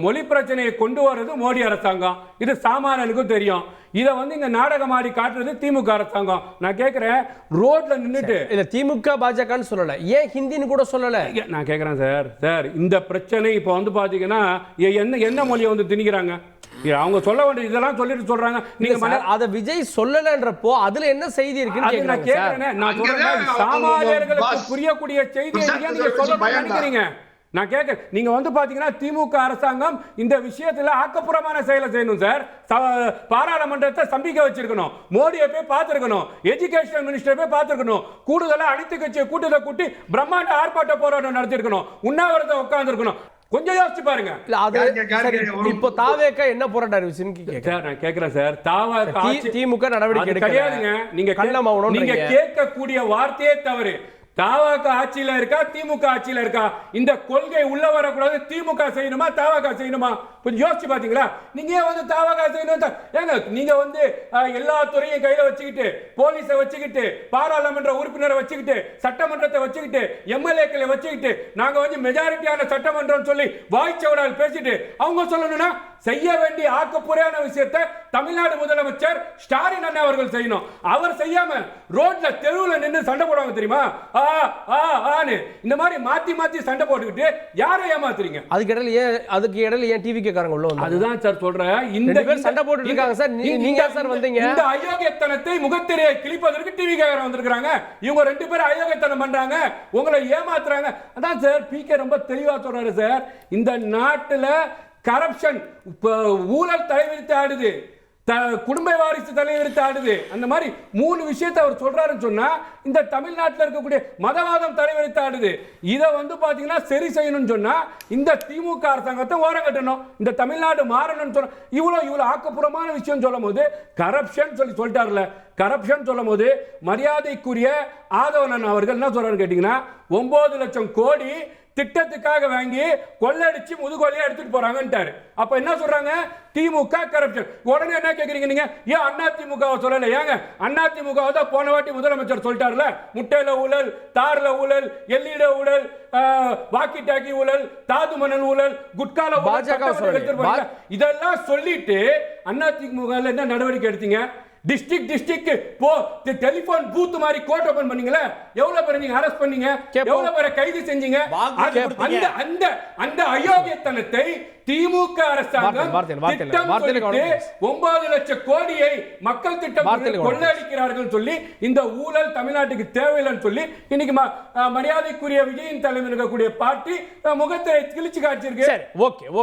மொழி பிரச்சனையை கொண்டு வர்றது மோடி அரசாங்கம், இது சாமானியனுக்கும் தெரியும். இதை வந்து இங்க நாடகம் ஆடி காட்டுறது திமுக அரசாங்கம். நான் கேட்கிறேன், ரோட்ல நின்றுட்டு இல்ல திமுக பாஜகன்னு சொல்லல, ஏன் ஹிந்தின்னு கூட சொல்லல? நான் கேட்கிறேன் சார் இந்த பிரச்சனை இப்போ வந்து பாத்தீங்கன்னா என்ன மொழியை வந்து திணிக்கிறாங்க? அவங்க சொல்ல வேண்டிய இதெல்லாம் சொல்லிட்டு சொல்றாங்க. நீங்க அத விஜய் சொல்லலன்றப்போ அதுல என்ன செய்தி இருக்குன்னு நான் கேக்குறேன். நான் சொல்றேன், சாமானியர்களுக்கு புரியக்கூடிய செய்தியை நீங்க சொல்ல நினைக்கிறீங்க. நான் கேட்க நீங்க வந்து பாத்தீங்கன்னா திமுக அரசாங்கம் இந்த விஷயத்துல ஆக்கப்பூர்வமான செயலை செய்யணும் சார். பாராளுமன்றத்தை ஸ்தம்பிக்க வச்சிருக்கணும், மோடியை போய் பார்த்திருக்கணும், எஜுகேஷன் மினிஸ்டரை போய் பார்த்திருக்கணும், கூடுதலா அனைத்து கட்சியை கூட்டத்தை கூட்டி பிரம்மாண்ட ஆர்ப்பாட்ட போராட்டம் நடத்திருக்கணும், உண்ணாவிரதம் உட்கார்ந்து இருக்கணும். கொஞ்சம் யோசிச்சு பாருங்க. இப்போ தாவேக என்ன போராட்டம் அறிவிச்சுன்னு நான் கேக்குறேன் சார். திமுக நடவடிக்கை கிடையாதுங்க. நீங்க கேட்கக்கூடிய வார்த்தையே தவறு. தாவக ஆட்சியில இருக்கா திமுக ஆட்சியில இருக்கா? இந்த கொள்கை உள்ள வரக்கூடாது. திமுக செய்யணுமா தாவக செய்யணுமா? கொஞ்சம் யோசிச்சு பாத்தீங்களா? நீங்க ஏன் வந்து தாவகா செய்யணும்? ஏங்க நீங்க வந்து எல்லா துறையும் கையில வச்சுக்கிட்டு, போலீஸை வச்சுக்கிட்டு, பாராளுமன்ற உறுப்பினரை வச்சுக்கிட்டு, சட்டமன்றத்தை வச்சுக்கிட்டு, எம்எல்ஏக்களை வச்சுக்கிட்டு, நாங்க வந்து மெஜாரிட்டியான சட்டமன்றம் சொல்லி வாய்ச்சவடால் பேசிட்டு அவங்க சொல்லணும்னா செய்ய வேண்டிய ஆக்கப்பூர்வமான விஷயத்தை தமிழ்நாடு முதலமைச்சர் ஸ்டாலின் அண்ணா அவர்கள் செய்யணும். அவர் செய்யாம ரோட்ல தெருவில் நின்று சண்டை போடுவாங்க தெரியுமா? இந்த மாதிரி மாத்தி மாத்தி சண்டை போட்டுக்கிட்டு யாரை ஏமாத்துறீங்க? அதுக்கு இடையில ஏன் டிவி காரங்க உள்ள வந்தாங்க? அதுதான் சார் சொல்றேன். இந்த சண்டை போட்டு இருக்காங்க சார். நீங்க சார் வந்தீங்க. இந்த அயோக்கியத்தனத்தை முகத்திரையை கிழிப்பதற்கு டிவி காரங்க வந்திருக்காங்க. இவங்க 2 பேரும் அயோக்கியத்தனம் பண்றாங்க, உங்களை ஏமாத்துறாங்க. அதான் சார் பிகே ரொம்ப தெளிவா சொல்றாரு சார். இந்த நாட்டுல கரப்ஷன் ஊழல் தலைவிரித்து ஆடுது, குடும்ப வாரிசு தலைவிரித்து ஆடுது. அந்த மாதிரி 3 விஷயத்தை அவர் சொல்றாருன்னு சொன்னா இந்த தமிழ்நாட்டில் இருக்கக்கூடிய மதவாதம் தலைவிரித்து ஆடுது. இதை வந்து பாத்தீங்கன்னா சரி செய்யணும்னு சொன்னா இந்த திமுக அரசாங்கத்தை ஓரம் கட்டணும், இந்த தமிழ்நாடு மாறணும்னு சொன்னா இவ்வளவு ஆக்கப்பூர்வமான விஷயம் சொல்லும் போது கரப்ஷன் சொல்லிட்டார்ல. கரப்ஷன் சொல்லும் போது மரியாதைக்குரிய ஆதவன் அவர்கள் என்ன சொல்றாரு கேட்டீங்கன்னா 9 லட்சம் கோடி திட்டத்துக்காக வாங்கி கொள்ளடிச்சு முதுகொலையா எடுத்துட்டு போறாங்கன்றாரு. அப்ப என்ன சொல்றாங்க? திமுக கரப்ஷன். உடனே என்ன கேக்குறீங்க நீங்க? ஏன் அண்ணா திமுக சொல்லல? ஏங்க அண்ணா திமுக தான் போன வாட்டி முதலமைச்சர் சொல்லிட்டார்ல, முட்டையில ஊழல், தார்ல ஊழல், எல்லிட ஊழல், வாக்கி டாக்கி ஊழல், தாது மணல் ஊழல், குட்கால ஊழல், இதெல்லாம் சொல்லிட்டு அண்ணா திமுக என்ன நடவடிக்கை எடுத்தீங்க? டிஸ்ட்ரிக்ட் போ டெலிபோன் பூத் மாதிரி கோட் ஓபன் பண்ணீங்களா? எவ்வளவு பேர் நீங்க அரெஸ்ட் பண்ணீங்க? எவ்வளவு பேரை கைது செஞ்சீங்க? அந்த அயோக்கியத்தனத்தை திமுக அரசாங்கம் 9 லட்சம் கோடியை மக்கள் திட்டம் கொள்ளடிக்கிறார்கள் சொல்லி இந்த ஊழல் தமிழ்நாட்டுக்கு தேவையில்லைன்னு சொல்லி இன்னைக்கு மரியாதைக்குரிய விஜயின் தலைமையில் இருக்கக்கூடிய பார்ட்டி முகத்தை கிழிச்சு காட்சியிருக்கு.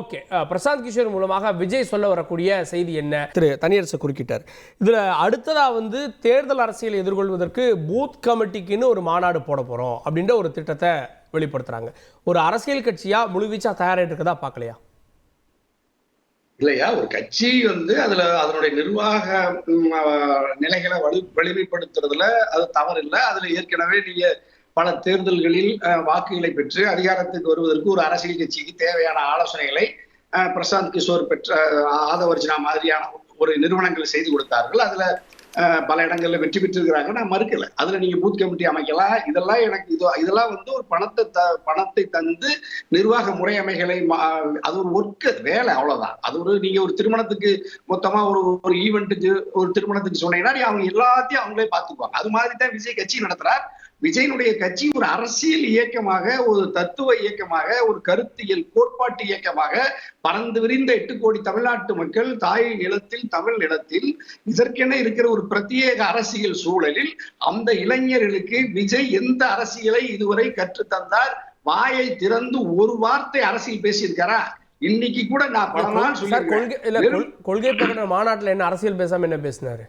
ஓகே பிரசாந்த் கிஷோர் மூலமாக விஜய் சொல்ல வரக்கூடிய செய்தி என்ன? திரு தனியரசு குறுக்கிட்டார். இதுல அடுத்ததா வந்து தேர்தல் அரசியலை எதிர்கொள்வதற்கு பூத் கமிட்டிக்குன்னு ஒரு மாநாடு போட போறோம் அப்படின்ற ஒரு திட்டத்தை வெளிப்படுத்துறாங்க. ஒரு அரசியல் கட்சியா முழுவீச்சா தயாராகிட்டு இருக்கதா பார்க்கலையா? இல்லையா, ஒரு கட்சி வந்து அதுல அதனுடைய நிர்வாக நிலைகளை வலிமைப்படுத்துறதுல அது தவறு இல்லை. அதுல ஏற்கனவே நீங்க பல தேர்தல்களில் வாக்குகளை பெற்று அதிகாரத்துக்கு வருவதற்கு ஒரு அரசியல் கட்சிக்கு தேவையான ஆலோசனைகளை பிரசாந்த் கிஷோர் பெற்ற ஆதவர்ஜனா மாதிரியான ஒரு நிறுவனங்கள் செய்து கொடுத்தார்கள். அதுல பல இடங்கள்ல வெற்றி பெற்றிருக்கிறாங்க, நான் மறுக்கல. அதுல நீங்க பூத் கமிட்டி அமைக்கலாம். இதெல்லாம் எனக்கு இதெல்லாம் வந்து ஒரு பணத்தை தந்து நிர்வாக முறையமைகளை அது ஒரு ஒர்க் வேலை, அவ்வளவுதான். அது ஒரு நீங்க ஒரு திருமணத்துக்கு மொத்தமா ஒரு ஈவெண்ட்டுக்கு ஒரு திருமணத்துக்கு சொன்னீங்கன்னா அவங்க எல்லாத்தையும் அவங்களே பார்த்துக்குவாங்க. அது மாதிரி தான் விஜய் கட்சி நடத்துறார். விஜயனுடைய கட்சி ஒரு அரசியல் இயக்கமாக, ஒரு தத்துவ இயக்கமாக, ஒரு கருத்தியல் கோட்பாட்டு இயக்கமாக பறந்து விரிந்த 8 கோடி தமிழ்நாட்டு மக்கள் தாய் நிலத்தில் தமிழ் நிலத்தில் இதற்கென இருக்கிற ஒரு பிரத்யேக அரசியல் சூழலில் அந்த இளைஞர்களுக்கு விஜய் எந்த அரசியலை இதுவரை கற்று தந்தார்? வாயை திறந்து ஒரு வார்த்தை அரசியல் பேசியிருக்காரா? இன்னைக்கு கூட நான் பல நாள் சொல்லியிருக்கேன். கொள்கை பிரகடன மாநாட்டில் என்ன அரசியல் பேசாம என்ன பேசினாரு?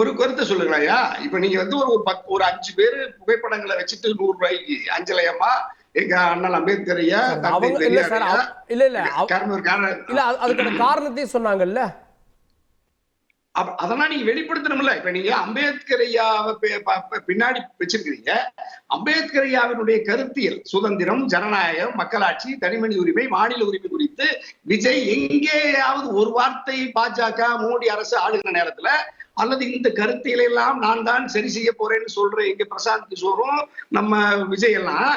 ஒரு கருத்தை சொல்லுங்களையா? இப்ப நீங்க வந்து ஒரு 5 பேரு புகைப்படங்களை வச்சுட்டு 100 ரூபாய்க்கு அஞ்சலையம்மா எங்க அண்ணல் அம்பேத்கர் ஐயா அதுக்கான காரணத்தையும் சொன்னாங்கல்ல. அதெல்லாம் நீங்க வெளிப்படுத்தணும்ல. இப்ப நீங்க அம்பேத்கர் ஐயாவை பின்னாடி வச்சிருக்கிறீங்க. அம்பேத்கர் ஐயாவினுடைய கருத்தியல் சுதந்திரம், ஜனநாயகம், மக்களாட்சி, தனிமனித உரிமை, மாநில உரிமை குறித்து விஜய் எங்கேயாவது ஒரு வார்த்தை பாஜக மோடி அரசு ஆளுகிற நேரத்துல அல்லது இந்த கருத்தியலை எல்லாம் நான் தான் சரி செய்ய போறேன்னு சொல்ற எங்க பிரசாந்த் கிஷோரும் நம்ம விஜய் எல்லாம்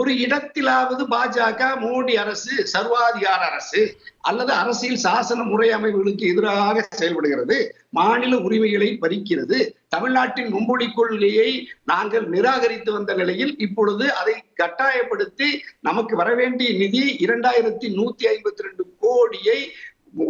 ஒரு இடத்திலாவது பாஜக மோடி அரசு சர்வாதிகார அரசு அல்லது அரசியல் சாசன முறை அமைப்புகளுக்கு எதிராக செயல்படுகிறது, மாநில உரிமைகளை பறிக்கிறது, தமிழ்நாட்டின் மும்மொழி கொள்கையை நாங்கள் நிராகரித்து வந்த நிலையில் இப்பொழுது அதை கட்டாயப்படுத்தி நமக்கு வரவேண்டிய நிதி 2152 கோடியை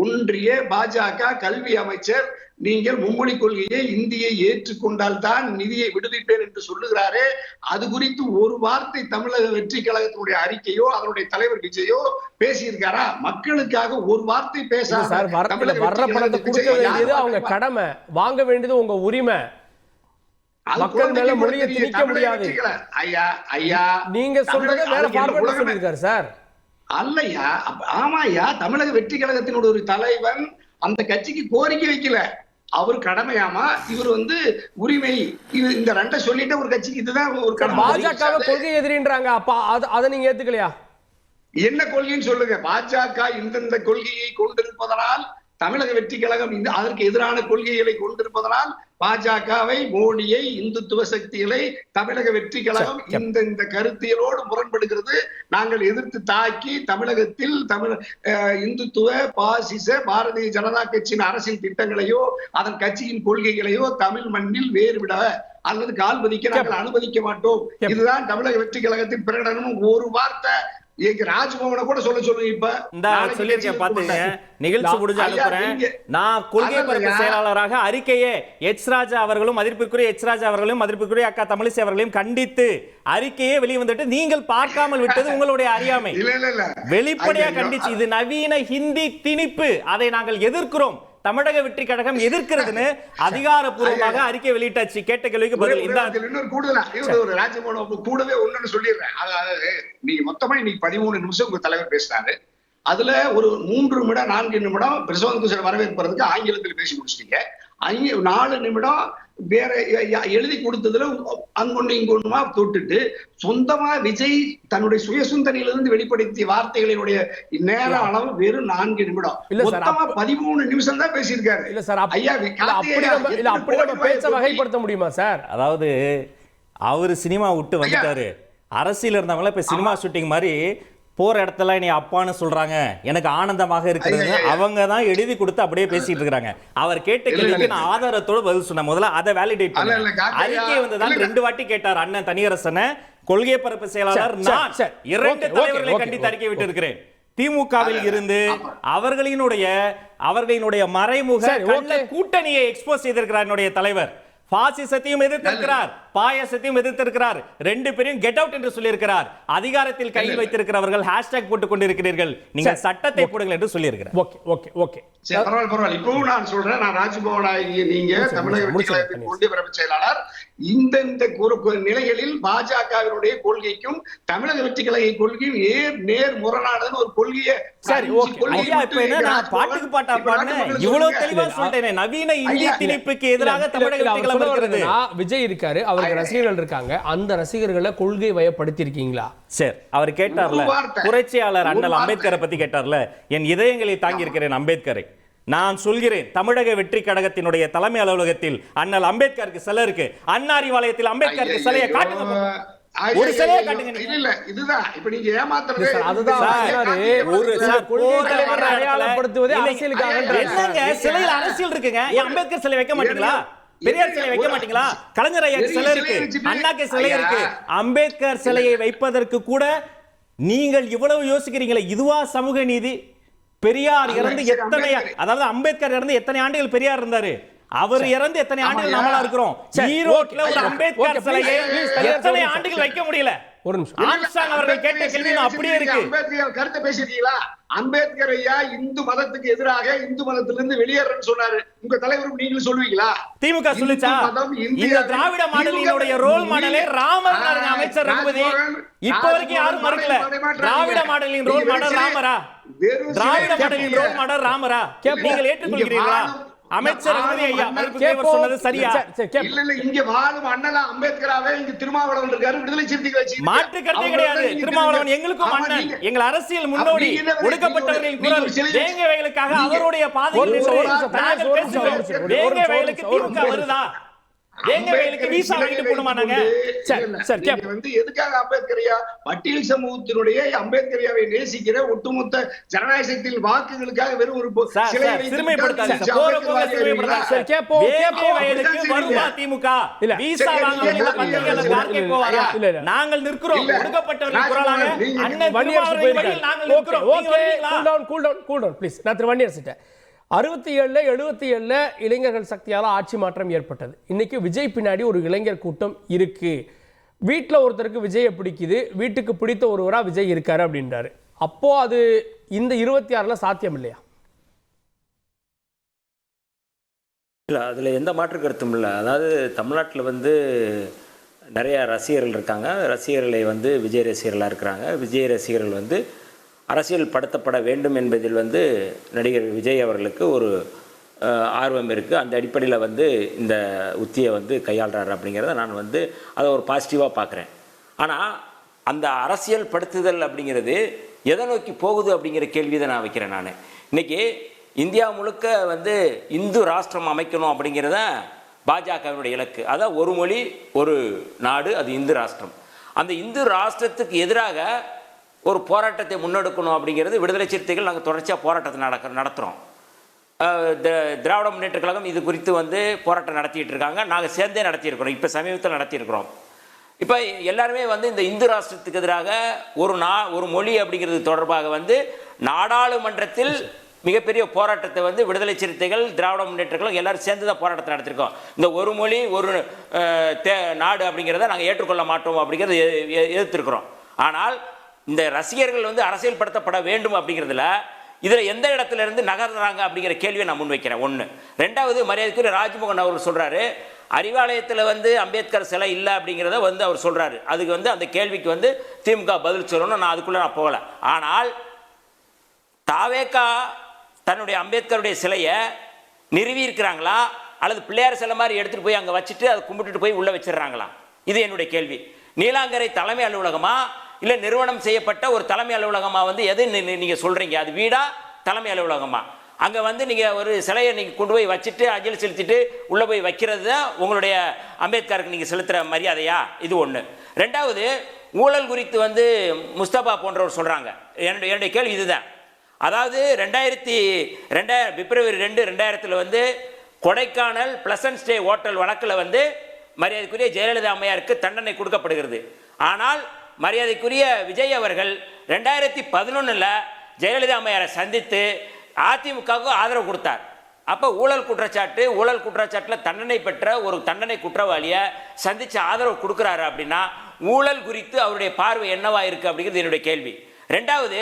ஒன்றிய பாஜக கல்வி அமைச்சர் நீங்கள் மும்மொழி கொள்கையை இந்தியை ஏற்றுக்கொண்டால் தான் நிதியை விடுவிப்பேன் என்று சொல்லுகிறாரே, அது குறித்து ஒரு வார்த்தை தமிழக வெற்றி கழகத்தினுடைய அறிக்கையோ அதனுடைய தலைவர் விஜயோ பேசியிருக்காரா? மக்களுக்காக ஒரு வார்த்தை பேசாத வர்ற பணத்தை கொடுக்க வேண்டியது அவங்க கடமை, வாங்க வேண்டியது உங்க உரிமை. மக்கள் மேல மொழியை திணிக்க முடியாது. ஐயா ஐயா நீங்க சொல்றத வேற ஃபார்மேட்ல சொல்லிருக்காரு சார். அல்லையா, ஆமாயா, தமிழக வெற்றி கழகத்தினுடைய ஒரு தலைவன் அந்த கட்சிக்கு கோரிக்கை வைக்கல, அவர் கடமையாமா, இவர் வந்து உரிமை, இந்த ரெண்டை சொல்லிட்டு ஒரு கட்சிக்கு இதுதான் ஒரு கடமை. பாஜக கொள்கை எதிரின்றாங்க, அப்ப அதை நீங்க ஏத்துக்கலையா? என்ன கொள்கைன்னு சொல்லுங்க. பாஜக இந்தந்த கொள்கையை கொண்டிருப்பதனால், தமிழக வெற்றி கழகம் அதற்கு எதிரான கொள்கைகளை கொண்டிருப்பதனால் பாஜகவை, மோடியை, இந்துத்துவ சக்திகளை தமிழக வெற்றி கழகம் இந்த கருத்தியலோடு முரண்படுகிறது. நாங்கள் எதிர்த்து தாக்கி தமிழகத்தில் இந்துத்துவ, பாசிச, பாரதிய ஜனதா கட்சியின் அரசியல் திட்டங்களையோ அதன் கட்சியின் கொள்கைகளையோ தமிழ் மண்ணில் வேறுவிட அல்லது கால்பதிக்க நாங்கள் அனுமதிக்க மாட்டோம். இதுதான் தமிழக வெற்றி கழகத்தின் பிரகடனம். ஒரு வார்த்தை ராஜ்பவனை கூட சொல்லுங்க. இப்ப சொல்லிருக்கேன் பாத்தீங்க, நிகழ்ச்சி முடிஞ்சு அனுப்புறேன். நான் கொள்கை பரப்பு செயலாளராக அறிக்கையே எச் ராஜா அவர்களும் மதிப்பிற்குரிய எச் ராஜா அவர்களும் மதிப்பிற்குரிய அக்கா தமிழிசை அவர்களையும் கண்டித்து அறிக்கையே வெளியே வந்துட்டு நீங்கள் பார்க்காமல் விட்டது உங்களுடைய அறியாமை. வெளிப்படையா கண்டிச்சு, இது நவீன ஹிந்தி திணிப்பு, அதை நாங்கள் எதிர்க்கிறோம், தமிழக வெற்றி கழகம் எதிர்க்கிறதுன்னு அதிகாரப்பூர்வமாக அறிக்கை வெளியிட்டாச்சு. கேட்ட கேள்விக்கு பதில் இன்னொரு கூடுதலா ராஜபவன் கூடவே ஒண்ணு சொல்லிடுறேன். அதாவது நீங்க மொத்தமா இன்னைக்கு 13 நிமிஷம் உங்க தலைவர் பேசினாரு. அதுல ஒரு 3 நிமிடம் 4 நிமிடம் பிரசாந்த் கிஷோர் வரவேற்பதற்கு ஆங்கிலத்தில் பேசி முடிச்சிட்டீங்க. 4 நிமிடம் வேற எழுதி கொடுத்ததுல அங்கொன்னு இங்கொன்னுமா தொட்டுட்டு சொந்தமா விஜய் தன்னுடைய சுயசுந்தனிலிருந்து வெளிப்படுத்திய வார்த்தைகளினுடைய நேர அளவு வெறும் 4 நிமிடம். மொத்தமா 13 நிமிஷம் தான் பேசியிருக்காரு. இல்ல சார், ஐயா அப்படி நம்ம பேச்ச வகைப்படுத்த முடியுமா சார்? அதாவது அவரு சினிமா விட்டு வந்துட்டாரு, அரசியல் இருந்தவங்கள இப்ப சினிமா ஷூட்டிங் மாதிரி போற இடத்துல நீ அப்பான்னு சொல்றாங்க, எனக்கு ஆனந்தமாக இருக்கிறது, அவங்க தான் எழுதி கொடுத்து அப்படியே பேசிட்டு இருக்காங்க. அவர் கேட்ட கேள்விக்கு நான் ஆதாரத்தோட பதில் சொன்னேன். முதல்ல அதை வேலிடேட் பண்ண அறிக்கை வந்துதான் 2 வாட்டி கேட்டார் அண்ணன் தனியரசன. கொள்கை பரப்பு செயலாளர் நான் 2 தலைவர்களை கண்டித்து அறிக்கை விட்டு இருக்கிறேன். திமுகவில் இருந்து அவர்களினுடைய மறைமுக கூட்டணியை எக்ஸ்போஸ் செய்திருக்கிறார் என்னுடைய தலைவர். பாசிசத்தையும் எதிர்த்திருக்கிறார், பாயசத்தையும் எதிர்த்திருக்கிறார், 2 பேரையும் கெட் அவுட் என்று சொல்லியிருக்கிறார். அதிகாரத்தில் கையில் வைத்திருக்கிறவர்கள் ஹேஷ்டேக் போட்டுக் கொண்டிருக்கிறீர்கள், நீங்க சட்டத்தை போடுங்கள் என்று சொல்லியிருக்கிறார். ஓகே ஓகே ஓகே பரவாயில்ல. இப்பவும் நான் சொல்றேன், நான் ராஜ்பவன் நீங்க தமிழக ஒன்றிய பரப்பு செயலாளர், இந்த நிலைகளில் பாஜகவினுடைய கொள்கைக்கும் தமிழக வெற்றி கழக கொள்கையும் நேர் முரணானதுன்னு ஒரு கொள்கையை பாட்டுக்கு பாட்டா பாடுனேன். இவ்வளவு தெளிவா சொல்லிட்டேன். நவீன இந்திய திணிப்புக்கு எதிராக தமிழக வெற்றி கழகம் இருக்கிறது. விஜய் இருக்காரு, அவருக்கு ரசிகர்கள் இருக்காங்க, அந்த ரசிகர்களை கொள்கை வயப்படுத்தி இருக்கீங்களா? சார், அவர் கேட்டார்ல, புரட்சியாளர் அண்ணல் அம்பேத்கரை பத்தி கேட்டார்ல, என் இதயங்களை தாங்கி இருக்கிறேன் அம்பேத்கரை. நான் சொல்கிறேன், தமிழக வெற்றி கழகத்தினுடைய தலைமை அலுவலகத்தில் அண்ணல் அம்பேத்கருக்கு சிலை இருக்கு. அண்ணாரிவாளையத்தில் அம்பேத்கருக்கு சிலையை காட்டுங்க, ஒரு சிலையை காட்டுங்க. இல்ல இதுதான் இப்ப நீங்க ஏமாத்துறது. அதுதான் ஒரு அடையாளப்படுத்துவதே அரசியலுக்காக. என்னங்க சிலையில அரசியல் இருக்குங்க? அம்பேத்கர் சிலை வைக்க மாட்டீங்களா? பெரியார் சிலை வைக்க மாட்டீங்களா? கலைஞர் ஐயா சிலை இருக்கு, அண்ணாக்கு சிலை இருக்கு. அம்பேத்கர் சிலையை வைப்பதற்கு கூட நீங்கள் இவ்வளவு யோசிக்கிறீங்களே, இதுவா சமூக நீதி? பெரியார் இறந்து எத்தனை, அதாவது அம்பேத்கர் இறந்து எத்தனை ஆண்டுகள் பெரியார் இருந்தாரு, அவர் இறந்து எத்தனை ஆண்டுகள் நம்மளா இருக்கிறோம். ஈரோட்ல ஒரு அம்பேத்கர் சிலையை எத்தனை ஆண்டுகள் வைக்க முடியல? ஒரு நிமிஷம், ஆம்ஸ்ட்ராங் அவர்கள் கேட்ட கேள்வி அப்படியே இருக்கு. அம்பேத்கர் கருத்தை பேசிட்டீங்களா? அம்பேத்கர் ஐயா இந்து மதத்துக்கு எதிராக இந்து மதத்திலிருந்து வெளியேறன்னு சொன்னாரு. உங்க தலைவரும் நீங்களும் சொல்லுவீங்களா? திமுக சொல்லுச்சா? இந்த திராவிட மாடலினுடைய ரோல் மாடலே ராமர் அமைச்சர் ரகுபதி. இப்ப வரைக்கும் யாரும் மறுக்கல. திராவிட மாடலின் ரோல் மாடல் ராமரா? திராவிட மாடலின் ரோல் மாடல் ராமரா? நீங்கள் ஏற்றுக்கொள்கிறீர்களா? அமைச்சர் சொன்னது சரியா? இல்ல, இங்க வாழும் அண்ணலா அம்பேத்கராவே இங்க திருமாவளவன் இருக்காரு, விடுதலை சிறுத்தைகள் கட்சி. மாற்று கருத்தே கிடையாது. திருமாவளவன் எங்களுக்கும் அண்ணன், எங்கள் அரசியல் முன்னோடி, ஒடுக்கப்பட்டவர்களின் குரல். வேங்கை வயலுக்காக அவருடைய பாதையில் நாங்கள் பேசுகிறோம். வேங்கை வயலுக்கு திமுக வருதா? வேங்கை வயலுக்கு வீசா வாங்கிட்டு போணுமா? நாங்க வந்து எதுக்காக அம்பேத்கரையா, பட்டியல் சமூகத்தினுடைய அம்பேத்கரையாவை நேசிக்கிற ஒட்டுமொத்த ஜனநாயக சக்தியின் வாக்குகளுக்காக வெறும் ஒரு சிறுமைப்படுத்தாங்க. நாங்கள் நிற்கிறோம், ஒடுக்கப்பட்டவர்களின் குரலாக. அண்ணன் நாங்கள் நிற்கிறோம். ப்ளீஸ், நான் திரு வன்னியரசிட்ட 67 77 இளைஞர்கள் சக்தியால் ஆட்சி மாற்றம் ஏற்பட்டது. இன்னைக்கு விஜய் பின்னாடி ஒரு இளைஞர் கூட்டம் இருக்கு. வீட்டில் ஒருத்தருக்கு விஜயை பிடிக்குது, வீட்டுக்கு பிடித்த ஒருவரா விஜய் இருக்காரு அப்படின்றாரு. அப்போ அது இந்த 26 சாத்தியம் இல்லையா? இல்லை, அதில் எந்த மாற்று கருத்தும் இல்லை. அதாவது தமிழ்நாட்டில் வந்து நிறையா ரசிகர்கள் இருக்காங்க. ரசிகர்களை வந்து விஜய் ரசிகர்களாக இருக்கிறாங்க. விஜய் ரசிகர்கள் வந்து அரசியல் படுத்தப்பட வேண்டும் என்பதில் வந்து நடிகர் விஜய் அவர்களுக்கு ஒரு ஆர்வம் இருக்குது. அந்த அடிப்படையில் வந்து இந்த உத்தியை வந்து கையாளுறாரு அப்படிங்கிறத நான் வந்து அதை ஒரு பாசிட்டிவாக பார்க்குறேன். ஆனால் அந்த அரசியல் படுத்துதல் அப்படிங்கிறது எதை நோக்கி போகுது அப்படிங்கிற கேள்வி தான் நான் வைக்கிறேன். நான் இன்னைக்கு இந்தியா முழுக்க வந்து இந்து ராஷ்டிரம் அமைக்கணும் அப்படிங்கிறத பாஜகவினுடைய இலக்கு. அதான் ஒரு மொழி ஒரு நாடு, அது இந்து ராஷ்டிரம். அந்த இந்து ராஷ்டிரத்துக்கு எதிராக ஒரு போராட்டத்தை முன்னெடுக்கணும் அப்படிங்கிறது விடுதலை சிறுத்தைகள் நாங்கள் தொடர்ச்சியாக போராட்டத்தை நடத்துகிறோம். திராவிட முன்னேற்ற கழகம் இது குறித்து வந்து போராட்டம் நடத்திட்டு இருக்காங்க. நாங்கள் சேர்ந்தே நடத்தியிருக்கிறோம். இப்போ சமீபத்தில் நடத்தியிருக்கிறோம். இப்போ எல்லாருமே வந்து இந்த இந்து ராஷ்டிரத்துக்கு எதிராக ஒரு மொழி அப்படிங்கிறது தொடர்பாக வந்து நாடாளுமன்றத்தில் மிகப்பெரிய போராட்டத்தை வந்து விடுதலை சிறுத்தைகள், திராவிட முன்னேற்ற கழகம் எல்லாரும் சேர்ந்து தான் போராட்டத்தை நடத்திருக்கோம். இந்த ஒரு மொழி ஒரு நாடு அப்படிங்கிறத நாங்கள் ஏற்றுக்கொள்ள மாட்டோம் அப்படிங்கிறத எதிர்த்திருக்கிறோம். ஆனால் இந்த ரசிகர்கள் வந்து அரசியல்படுத்தப்பட வேண்டும் அப்படிங்கிறதுல இதில் எந்த இடத்துல இருந்து நகர்றாங்க அப்படிங்கிற கேள்வியை நான் முன்வைக்கிறேன். ஒன்று. ரெண்டாவது, மரியாதைக்குரிய ராஜ்மோகன் அவர் சொல்கிறாரு அறிவாலயத்தில் வந்து அம்பேத்கர் சிலை இல்லை அப்படிங்கிறத வந்து அவர் சொல்கிறாரு. அதுக்கு வந்து அந்த கேள்விக்கு வந்து திமுக பதில் சொல்லணும். நான் அதுக்குள்ளே நான் போகலை. ஆனால் தாவேகா தன்னுடைய அம்பேத்கருடைய சிலையை நிறுவி இருக்கிறாங்களா அல்லது பிள்ளையார் சிலை மாதிரி எடுத்துகிட்டு போய் அங்கே வச்சுட்டு அதை கும்பிட்டுட்டு போய் உள்ளே வச்சிடுறாங்களா? இது என்னுடைய கேள்வி. நீலாங்கரை தலைமை அலுவலகமா இல்லை நிறுவனம் செய்யப்பட்ட ஒரு தலைமை அலுவலகமா வந்து எது நீங்கள் சொல்கிறீங்க? அது வீடா தலைமை அலுவலகமா? அங்கே வந்து நீங்கள் ஒரு சிலையை நீங்கள் கொண்டு போய் வச்சுட்டு அஞ்சலி செலுத்திட்டு உள்ளே போய் வைக்கிறது தான் உங்களுடைய அம்பேத்கருக்கு நீங்கள் செலுத்துகிற மரியாதையா? இது ஒன்று. ரெண்டாவது, ஊழல் குறித்து வந்து முஸ்தபா போன்றவர் சொல்கிறாங்க. என்னுடைய கேள்வி இதுதான். அதாவது பிப்ரவரி 2, 2000 வந்து கொடைக்கானல் பிளசன்ட் ஸ்டே ஹோட்டல் வழக்கில் வந்து மரியாதைக்குரிய ஜெயலலிதா அம்மையாருக்கு தண்டனை கொடுக்கப்படுகிறது. ஆனால் மரியாதைக்குரிய விஜய் அவர்கள் 2011 ஜெயலலிதா அம்மையாரை சந்தித்து அதிமுகவுக்கு ஆதரவு கொடுத்தார். அப்போ ஊழல் குற்றச்சாட்டில் தண்டனை பெற்ற ஒரு தண்டனை குற்றவாளியை சந்தித்து ஆதரவு கொடுக்குறாரு அப்படின்னா ஊழல் குறித்து அவருடைய பார்வை என்னவா இருக்கு அப்படிங்கிறது என்னுடைய கேள்வி. ரெண்டாவது,